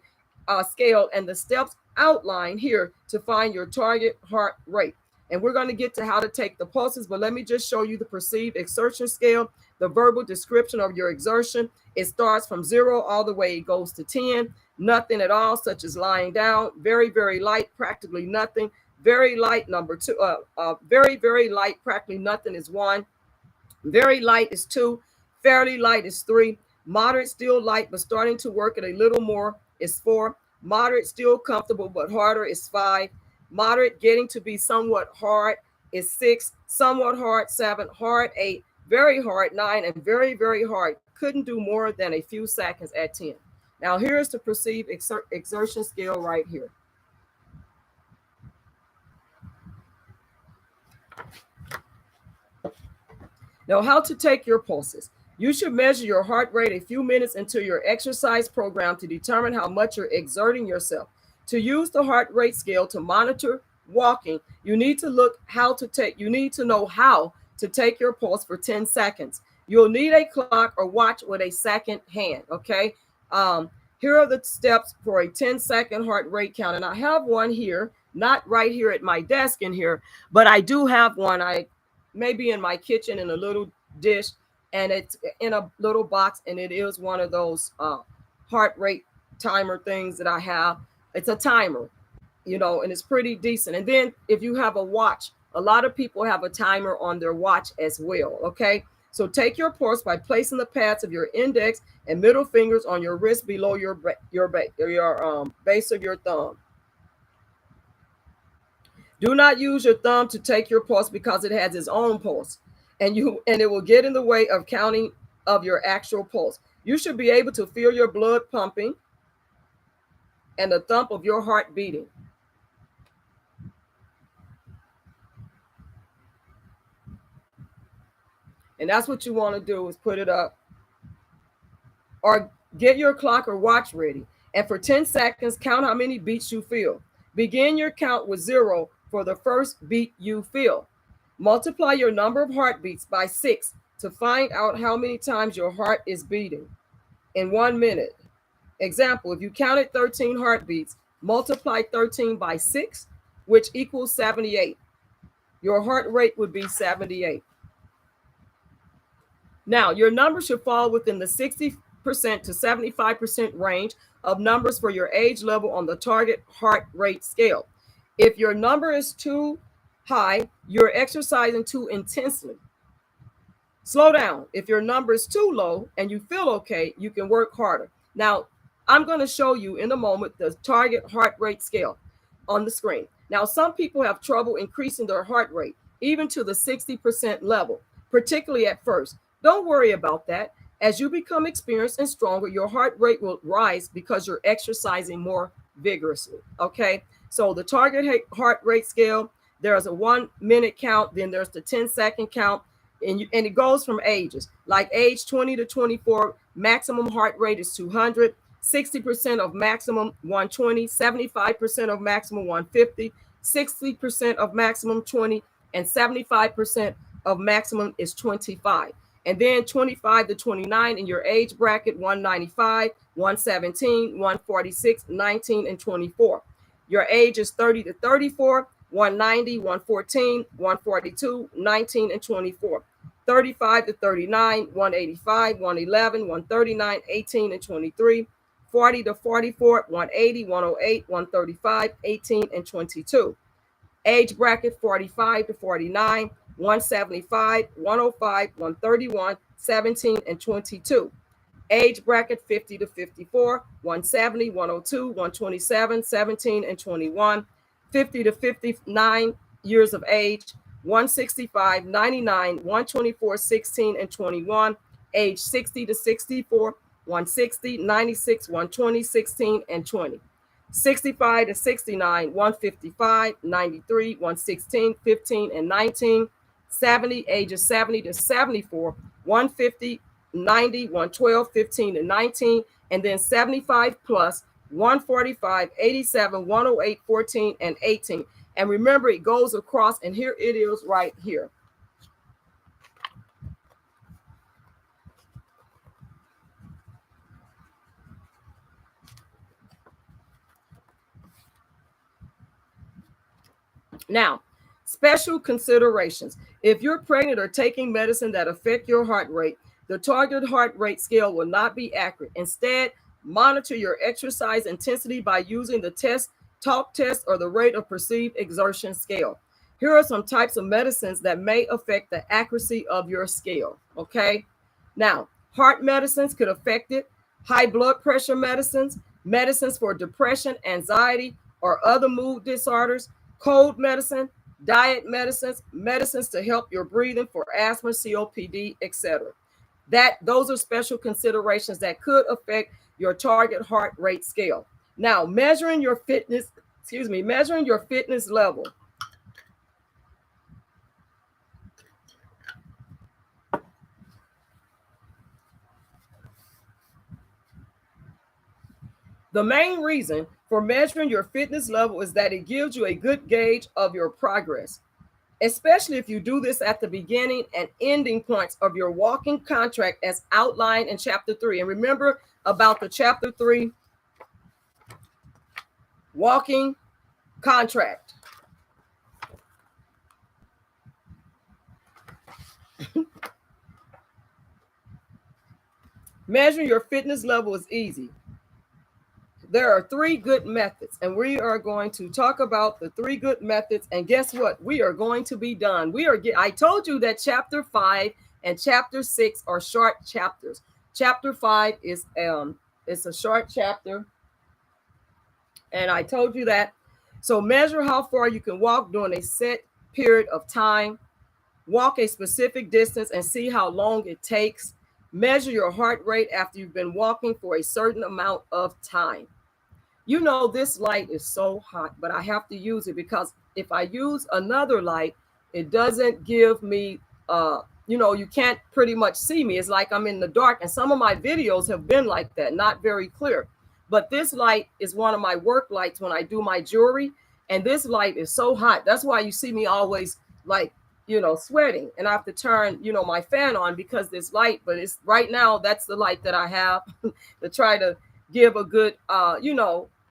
scale and the steps outlined here to find your target heart rate. And we're going to get to how to take the pulses, but let me just show you the perceived exertion scale, the verbal description of your exertion. It starts from 0 all the way, it goes to 10, nothing at all, such as lying down, very, very light, practically nothing. Very light, number 2, very, very light, practically nothing is 1. Very light is 2. Fairly light is 3. Moderate, still light, but starting to work at a little more is 4. Moderate, still comfortable, but harder is 5. Moderate, getting to be somewhat hard is 6. Somewhat hard, 7. Hard, 8. Very hard, 9. And very, very hard, couldn't do more than a few seconds at 10. Now, here's the perceived exertion scale right here. Now, how to take your pulses. You should measure your heart rate a few minutes into your exercise program to determine how much you're exerting yourself. To use the heart rate scale to monitor walking, you need to know how to take your pulse for 10 seconds. You'll need a clock or watch with a second hand. Okay. Here are the steps for a 10-second heart rate count. And I have one here, not right here at my desk in here, but I do have one. I maybe in my kitchen in a little dish, and it's in a little box, and it is one of those heart rate timer things that I have. It's a timer, and it's pretty decent. And then if you have a watch, a lot of people have a timer on their watch as well. Okay, so take your pulse by placing the pads of your index and middle fingers on your wrist below your base of your thumb. Do not use your thumb to take your pulse because it has its own pulse, and it will get in the way of counting of your actual pulse. You should be able to feel your blood pumping and the thump of your heart beating. And that's what you want to do, is put it up or get your clock or watch ready. And for 10 seconds, count how many beats you feel. Begin your count with 0 for the first beat you feel. Multiply your number of heartbeats by 6 to find out how many times your heart is beating in 1 minute. Example, if you counted 13 heartbeats, multiply 13 by 6, which equals 78. Your heart rate would be 78. Now, your number should fall within the 60% to 75% range of numbers for your age level on the target heart rate scale. If your number is too high, you're exercising too intensely. Slow down. If your number is too low and you feel okay, you can work harder. Now, I'm going to show you in a moment the target heart rate scale on the screen. Now, some people have trouble increasing their heart rate, even to the 60% level, particularly at first. Don't worry about that. As you become experienced and stronger, your heart rate will rise because you're exercising more vigorously. Okay, so the target heart rate scale, there's a 1 minute count, then there's the 10-second count, and it goes from ages. Like age 20 to 24, maximum heart rate is 200, 60% of maximum 120, 75% of maximum 150, 60% of maximum 20, and 75% of maximum is 25. And then 25 to 29 in your age bracket, 195, 117, 146, 19, and 24. Your age is 30 to 34, 190, 114, 142, 19, and 24. 35 to 39, 185, 111, 139, 18, and 23. 40 to 44, 180, 108, 135, 18, and 22. Age bracket 45 to 49, 175, 105, 131, 17, and 22. Age bracket 50 to 54, 170, 102, 127, 17, and 21. 50 to 59 years of age, 165, 99, 124, 16, and 21. Age 60 to 64, 160, 96, 120, 16, and 20. 65 to 69, 155, 93, 116, 15, and 19. 70, ages 70 to 74, 150, 90, 112, 15, and 19. And then 75 plus, 145, 87, 108, 14, and 18. And remember, it goes across, and here it is right here. Now, special considerations. If you're pregnant or taking medicine that affect your heart rate, the target heart rate scale will not be accurate. Instead, monitor your exercise intensity by using the talk test, or the rate of perceived exertion scale. Here are some types of medicines that may affect the accuracy of your scale. Okay. Now, heart medicines could affect it. High blood pressure medicines, medicines for depression, anxiety, or other mood disorders, cold medicine, diet medicines, medicines to help your breathing for asthma, COPD, etc. Those are special considerations that could affect your target heart rate scale. Now, measuring your fitness level. The main reason for measuring your fitness level is that it gives you a good gauge of your progress, especially if you do this at the beginning and ending points of your walking contract as outlined in Chapter 3. And remember about the Chapter 3 walking contract. Measuring your fitness level is easy. There are 3 good methods, and we are going to talk about the 3 good methods. And guess what? We are going to be done. I told you that Chapter 5 and Chapter 6 are short chapters. Chapter 5 is it's a short chapter, and I told you that. So measure how far you can walk during a set period of time. Walk a specific distance and see how long it takes. Measure your heart rate after you've been walking for a certain amount of time. You know, this light is so hot, but I have to use it because if I use another light, it doesn't give me, you can't pretty much see me. It's like I'm in the dark. And some of my videos have been like that, not very clear. But this light is one of my work lights when I do my jewelry. And this light is so hot. That's why you see me always sweating. And I have to turn, my fan on because this light, but it's right now, that's the light that I have to try to give a good,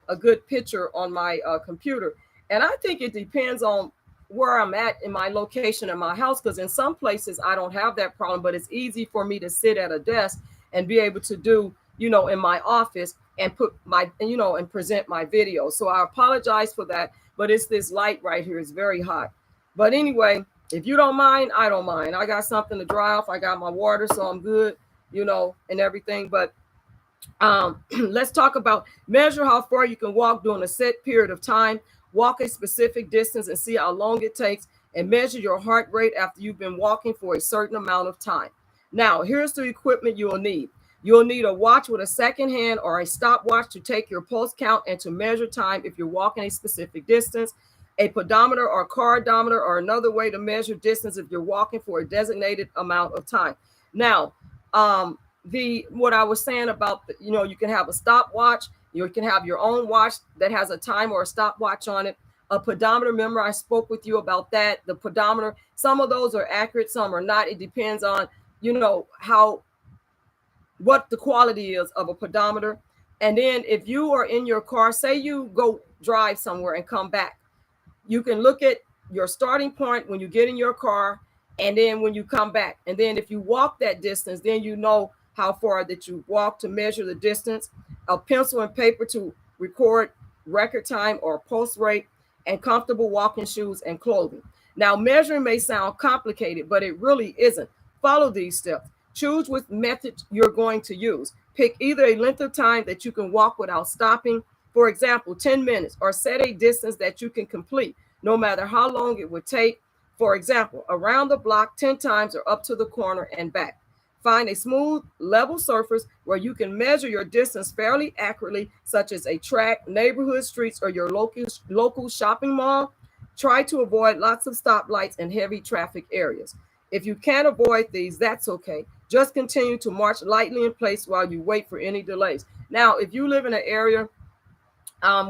a good picture on my computer. And I think it depends on where I'm at in my location in my house, because in some places I don't have that problem, but it's easy for me to sit at a desk and be able to do, in my office and put my, and present my video. So I apologize for that, but it's this light right here. It's very hot. But anyway, if you don't mind, I don't mind. I got something to dry off. I got my water, so I'm good, and everything. But let's talk about measure how far you can walk during a set period of time. Walk a specific distance and see how long it takes, and measure your heart rate after you've been walking for a certain amount of time. Now, here's the equipment you will need. You'll need a watch with a second hand or a stopwatch to take your pulse count and to measure time if you're walking a specific distance. A pedometer or cardometer or another way to measure distance if you're walking for a designated amount of time. Now, what I was saying about you can have a stopwatch, you can have your own watch that has a time or a stopwatch on it. A pedometer, remember I spoke with you about that. The pedometer, some of those are accurate, some are not. It depends on what the quality is of a pedometer. And then if you are in your car, say you go drive somewhere and come back, you can look at your starting point when you get in your car, and then when you come back. And then if you walk that distance, then you know how far that you walk to measure the distance. A pencil and paper to record record time or pulse rate, and comfortable walking shoes and clothing. Now, measuring may sound complicated, but it really isn't. Follow these steps. Choose which method you're going to use. Pick either a length of time that you can walk without stopping, for example, 10 minutes, or set a distance that you can complete, no matter how long it would take. For example, around the block 10 times or up to the corner and back. Find a smooth, level surface where you can measure your distance fairly accurately, such as a track, neighborhood streets, or your local shopping mall. Try to avoid lots of stoplights and heavy traffic areas. If you can't avoid these, that's okay. Just continue to march lightly in place while you wait for any delays. Now, if you live in an area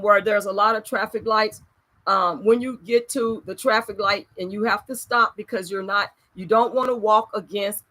where there's a lot of traffic lights, when you get to the traffic light and you have to stop because you don't want to walk against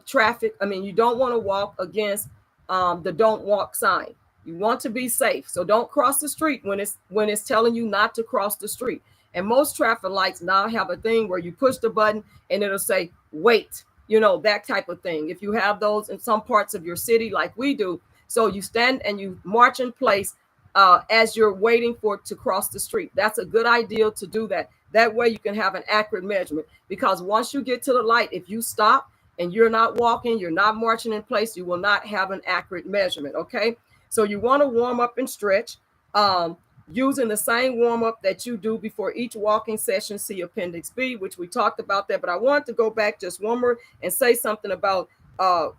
traffic. I mean, you don't want to walk against the don't walk sign. You want to be safe. So don't cross the street when it's telling you not to cross the street. And most traffic lights now have a thing where you push the button and it'll say, wait, that type of thing. If you have those in some parts of your city like we do, so you stand and you march in place as you're waiting for it to cross the street. That's a good idea to do that. That way you can have an accurate measurement, because once you get to the light, if you stop and you're not walking, you're not marching in place, you will not have an accurate measurement, okay? So you want to warm up and stretch using the same warm up that you do before each walking session. See Appendix B, which we talked about that. But I want to go back just one more and say something about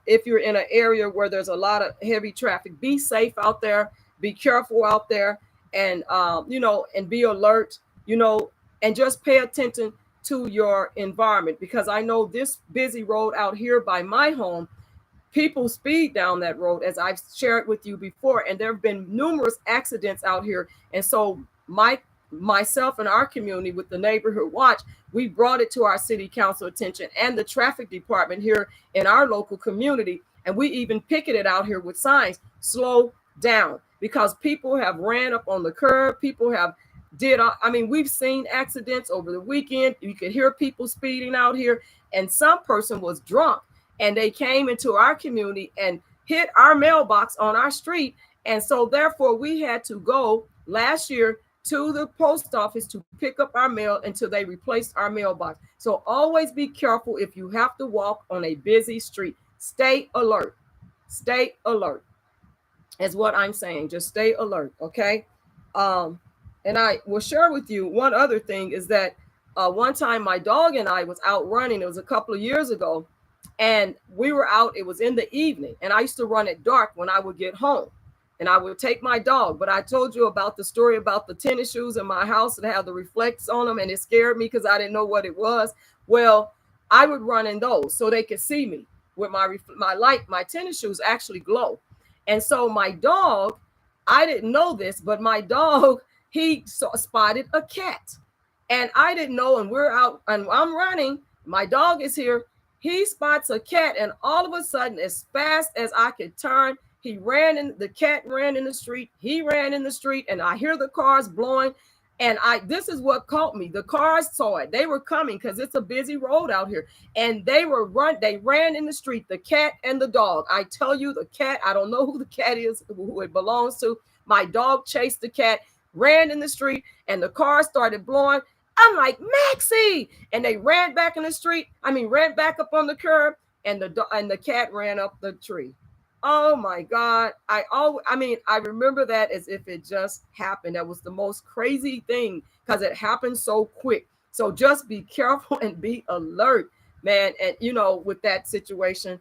if you're in an area where there's a lot of heavy traffic, be safe out there, be careful out there, and, and be alert, and just pay attention to your environment, because I know this busy road out here by my home, people speed down that road, as I've shared with you before, and there have been numerous accidents out here. And so myself and our community with the neighborhood watch, we brought it to our city council attention and the traffic department here in our local community, and we even picketed out here with signs, slow down, because people have ran up on the curb, people have we've seen accidents over the weekend. You could hear people speeding out here, and some person was drunk and they came into our community and hit our mailbox on our street. And so therefore we had to go last year to the post office to pick up our mail until they replaced our mailbox. So always be careful if you have to walk on a busy street. Stay alert. Stay alert is what I'm saying. Just stay alert, okay? And I will share with you one other thing is that one time my dog and I was out running. It was a couple of years ago, and we were out. It was in the evening, and I used to run at dark when I would get home, and I would take my dog. But I told you about the story about the tennis shoes in my house that had the reflects on them, and it scared me because I didn't know what it was. Well, I would run in those so they could see me with my light. My tennis shoes actually glow. And so my dog, I didn't know this, but my dog, he spotted a cat, and I didn't know. And we're out and I'm running. My dog is here. He spots a cat, and all of a sudden, as fast as I could turn, The cat ran in the street. He ran in the street, and I hear the cars blowing. And this is what caught me. The cars saw it. They were coming because it's a busy road out here. And they ran in the street, the cat and the dog. I tell you, the cat, I don't know who the cat is, who it belongs to. My dog chased the cat, ran in the street, and the car started blowing. I'm like, Maxie! And they ran back in the street. Ran back up on the curb, and the cat ran up the tree. Oh my God. I remember that as if it just happened. That was the most crazy thing because it happened so quick. So just be careful and be alert, man. And with that situation,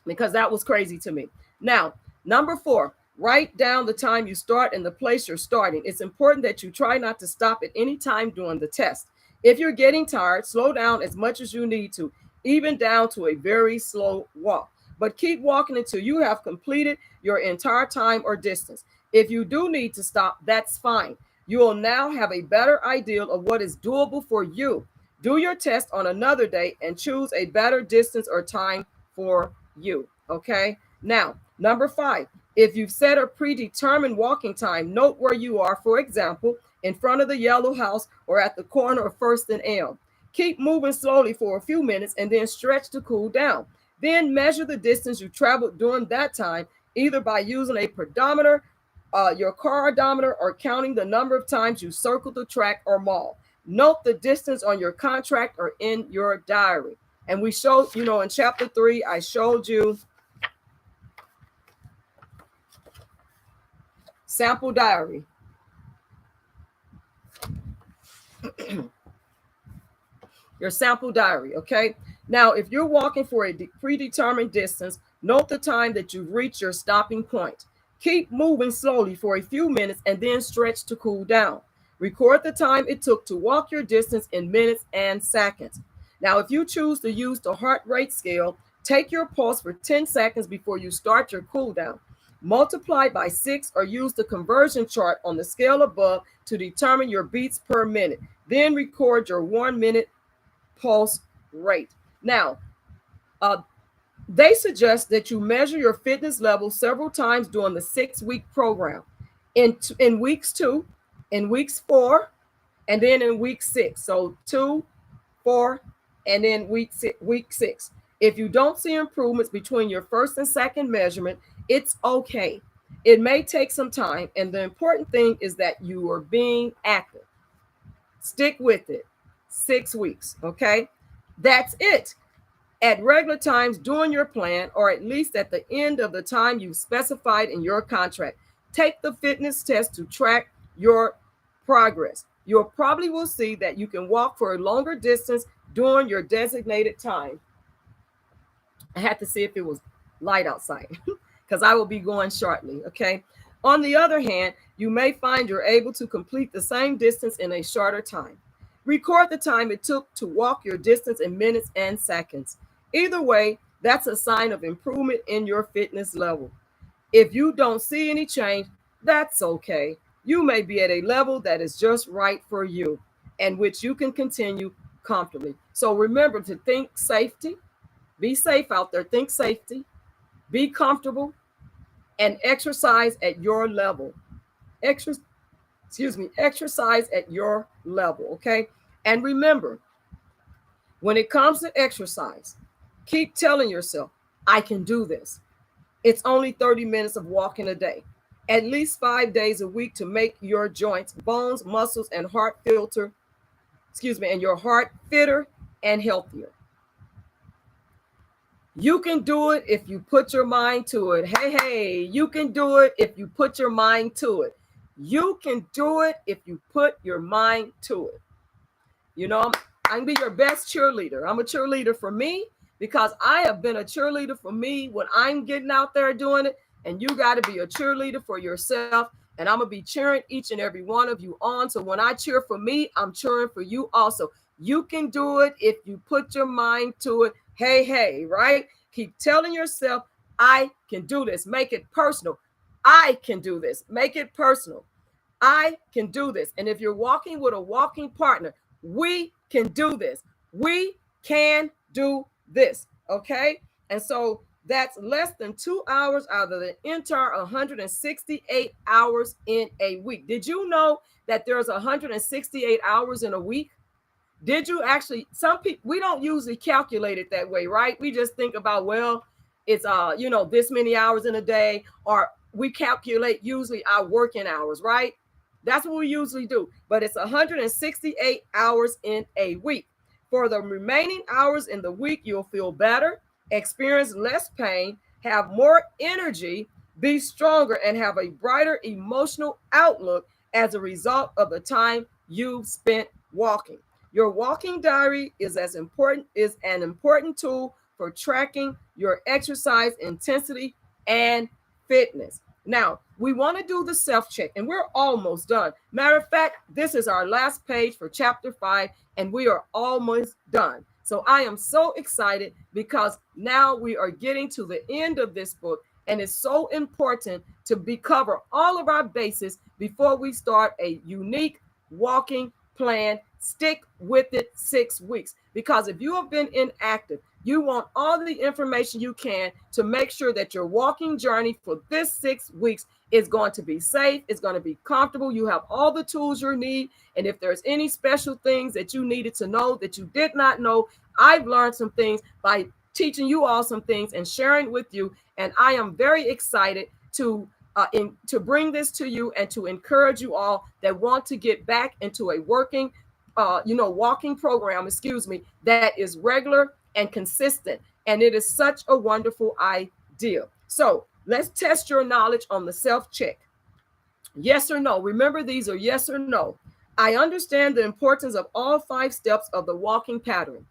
because that was crazy to me. Now, number 4, write down the time you start and the place you're starting. It's important that you try not to stop at any time during the test. If you're getting tired, slow down as much as you need to, even down to a very slow walk. But keep walking until you have completed your entire time or distance. If you do need to stop, that's fine. You will now have a better idea of what is doable for you. Do your test on another day and choose a better distance or time for you. Okay? Now, number 5, if you've set a predetermined walking time, note where you are, for example, in front of the yellow house or at the corner of First and Elm. Keep moving slowly for a few minutes and then stretch to cool down. Then measure the distance you traveled during that time, either by using a pedometer, your car odometer, or counting the number of times you circled the track or mall. Note the distance on your contract or in your diary. And we showed, in chapter 3, I showed you sample diary. Your sample diary, okay? Now, if you're walking for a predetermined distance, note the time that you've reached your stopping point. Keep moving slowly for a few minutes and then stretch to cool down. Record the time it took to walk your distance in minutes and seconds. Now, if you choose to use the heart rate scale, take your pulse for 10 seconds before you start your cool down. Multiply by 6 or use the conversion chart on the scale above to determine your beats per minute. Then record your 1 minute pulse rate. Now, they suggest that you measure your fitness level several times during the 6-week program. In weeks 2, in weeks 4, and then in week 6. So 2, 4, and then week 6. If you don't see improvements between your first and second measurement, it's okay. It may take some time, and the important thing is that you are being active. Stick with it. 6 weeks, okay? That's it. At regular times during your plan, or at least at the end of the time you specified in your contract. Take the fitness test to track your progress. You probably will see that you can walk for a longer distance during your designated time. I had to see if it was light outside because I will be going shortly, okay? On the other hand, you may find you're able to complete the same distance in a shorter time. Record the time it took to walk your distance in minutes and seconds. Either way, that's a sign of improvement in your fitness level. If you don't see any change, that's okay. You may be at a level that is just right for you and which you can continue comfortably. So remember to think safety. Be safe out there. Think safety. Be comfortable and exercise at your level. Exercise at your level, okay? And remember, when it comes to exercise, keep telling yourself, I can do this. It's only 30 minutes of walking a day, at least 5 days a week to make your joints, bones, muscles, and your heart fitter and healthier. You can do it if you put your mind to it. Hey, you can do it if you put your mind to it. You can do it if you put your mind to it. You know, I can be your best cheerleader. I'm a cheerleader for me because I have been a cheerleader for me when I'm getting out there doing it. And you got to be a cheerleader for yourself. And I'm going to be cheering each and every one of you on. So when I cheer for me, I'm cheering for you also. You can do it if you put your mind to it. Hey, right? Keep telling yourself, I can do this. Make it personal. I can do this. Make it personal. I can do this. And if you're walking with a walking partner, we can do this. We can do this. Okay? And so That's less than 2 hours out of the entire 168 hours in a week. Did you know that there's 168 hours in a week? Did you actually, some people, we don't usually calculate it that way, right? We just think about, well, it's this many hours in a day, or we calculate usually our working hours, right? That's what we usually do. But it's 168 hours in a week. For the remaining hours in the week, you'll feel better, experience less pain, have more energy, be stronger, and have a brighter emotional outlook as a result of the time you've spent walking. Your walking diary is an important tool for tracking your exercise intensity and fitness. Now, we want to do the self-check, and we're almost done. Matter of fact, this is our last page for chapter 5, and we are almost done. So I am so excited because now we are getting to the end of this book, and it's so important to cover all of our bases before we start a unique walking plan. Stick with it 6 weeks, because if you have been inactive, you want all the information you can to make sure that your walking journey for this 6 weeks is going to be safe, it's going to be comfortable. You have all the tools you need. And if there's any special things that you needed to know that you did not know, I've learned some things by teaching you all some things and sharing with you. And I am very excited to bring this to you and to encourage you all that want to get back into a working walking program, that is regular and consistent. And it is such a wonderful idea. So let's test your knowledge on the self-check. Yes or no? Remember, these are yes or no. I understand the importance of all 5 steps of the walking pattern.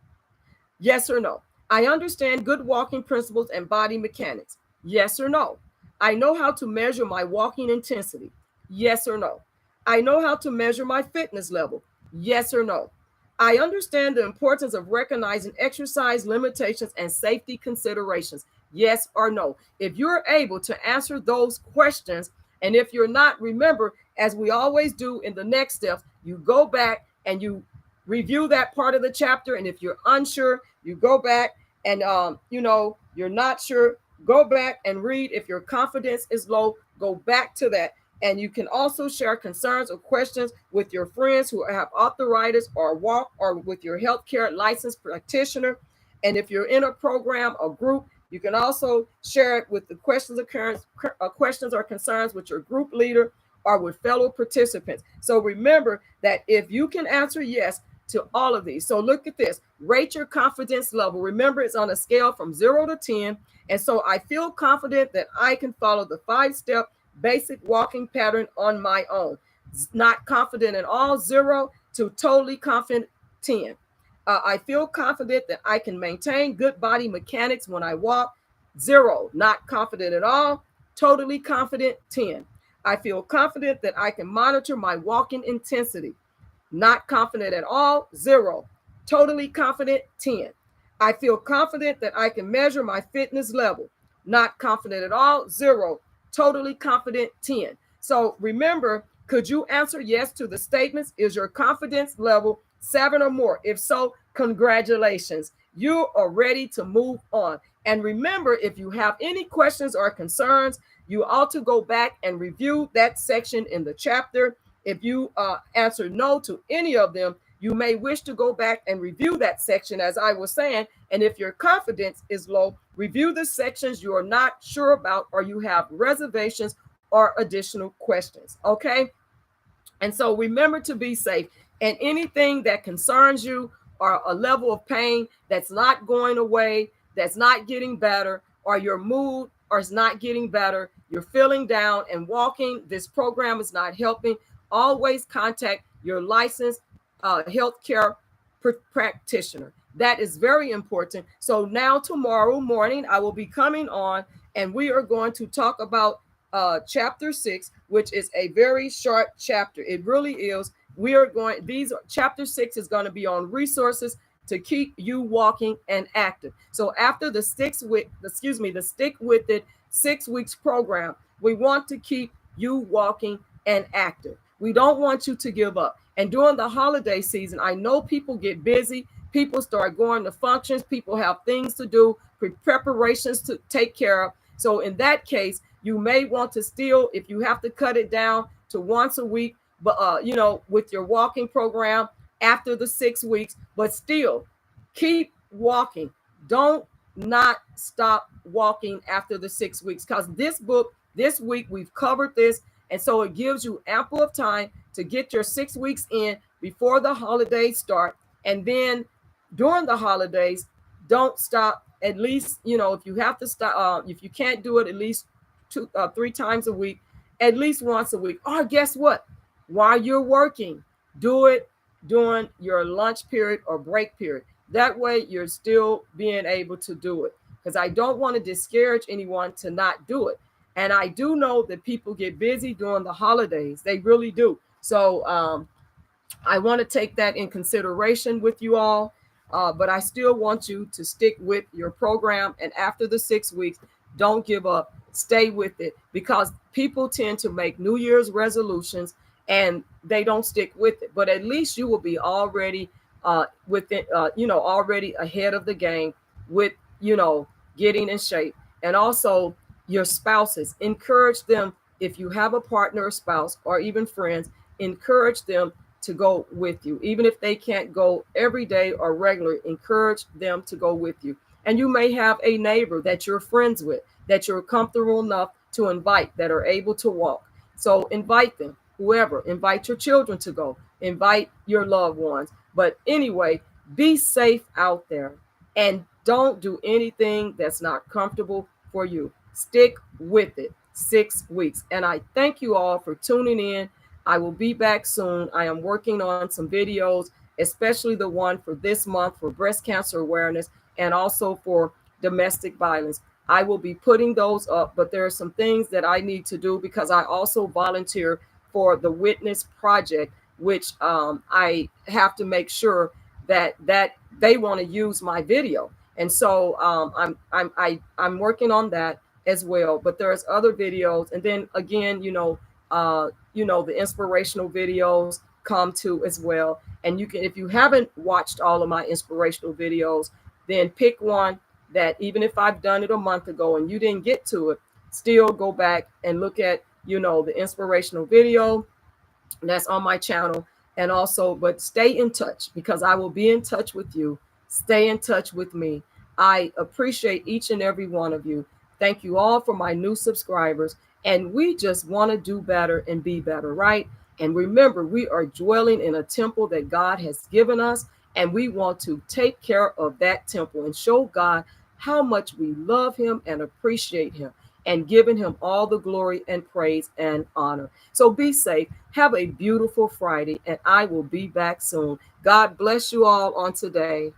Yes or no? I understand good walking principles and body mechanics. Yes or no? I know how to measure my walking intensity. Yes or no? I know how to measure my fitness level. Yes or no? I understand the importance of recognizing exercise limitations and safety considerations. Yes or no? If you're able to answer those questions, and if you're not, remember, as we always do in the next steps, you go back and you review that part of the chapter. And if you're unsure, you go back and, you're not sure, go back and read. If your confidence is low, go back to that. And you can also share concerns or questions with your friends who have arthritis or walk, or with your healthcare licensed practitioner. And if you're in a program or group, you can also share it with the questions or concerns with your group leader or with fellow participants. So remember that if you can answer yes to all of these. So look at this. Rate your confidence level. Remember, it's on a scale from 0 to 10. And so I feel confident that I can follow the 5-step basic walking pattern on my own. Not confident at all, 0 to totally confident, 10. I feel confident that I can maintain good body mechanics when I walk. 0, not confident at all, totally confident, 10. I feel confident that I can monitor my walking intensity. Not confident at all, 0, totally confident, 10. I feel confident that I can measure my fitness level. Not confident at all, 0, totally confident, 10. So remember, could you answer yes to the statements? Is your confidence level 7 or more? If so, congratulations. You are ready to move on. And remember, if you have any questions or concerns, you ought to go back and review that section in the chapter. If you answer no to any of them, you may wish to go back and review that section, as I was saying. And if your confidence is low, review the sections you are not sure about, or you have reservations or additional questions. Okay. And so remember to be safe, and anything that concerns you, or a level of pain that's not going away, that's not getting better, or your mood or is not getting better, you're feeling down and walking, this program is not helping, always contact your licensed healthcare practitioner. That is very important. So now tomorrow morning, I will be coming on, and we are going to talk about chapter 6, which is a very short chapter. It really is. Chapter 6 is going to be on resources to keep you walking and active. So after the Stick With It 6 weeks program, we want to keep you walking and active. We don't want you to give up. And during the holiday season, I know people get busy. people start going to functions, people have things to do, preparations to take care of. So in that case, you may want to still, if you have to cut it down to once a week, but with your walking program after the 6 weeks, but still keep walking. Don't not stop walking after the 6 weeks, because this week we've covered this, and so it gives you ample of time to get your 6 weeks in before the holidays start. And then during the holidays, don't stop. At least, if you have to stop, if you can't do it at least 3 times a week, at least once a week. Or guess what? While you're working, do it during your lunch period or break period. That way you're still being able to do it, because I don't want to discourage anyone to not do it. And I do know that people get busy during the holidays. They really do. So I want to take that in consideration with you all. But I still want you to stick with your program. And after the 6 weeks, don't give up. Stay with it, because people tend to make New Year's resolutions and they don't stick with it. But at least you will be already already ahead of the game with, getting in shape. And also your spouses, encourage them. If you have a partner or spouse or even friends, encourage them to go with you. Even if they can't go every day or regular, encourage them to go with you. And you may have a neighbor that you're friends with, that you're comfortable enough to invite, that are able to walk. So invite them, whoever. Invite your children to go. Invite your loved ones. But anyway, be safe out there, and don't do anything that's not comfortable for you. Stick with it. 6 weeks. And I thank you all for tuning in. I will be back soon. I am working on some videos, especially the one for this month for breast cancer awareness and also for domestic violence. I will be putting those up, but there are some things that I need to do, because I also volunteer for the Witness Project, which I have to make sure that they want to use my video. And so I'm working on that as well. But there's other videos, and then again, the inspirational videos come too as well. And you can, if you haven't watched all of my inspirational videos, then pick one that, even if I've done it a month ago and you didn't get to it, still go back and look at, the inspirational video that's on my channel. And also, but stay in touch, because I will be in touch with you. Stay in touch with me. I appreciate each and every one of you. Thank you all for my new subscribers. And we just want to do better and be better, right? And remember, we are dwelling in a temple that God has given us, and we want to take care of that temple and show God how much we love him and appreciate him, and giving him all the glory and praise and honor. So be safe. Have a beautiful Friday, and I will be back soon. God bless you all on today.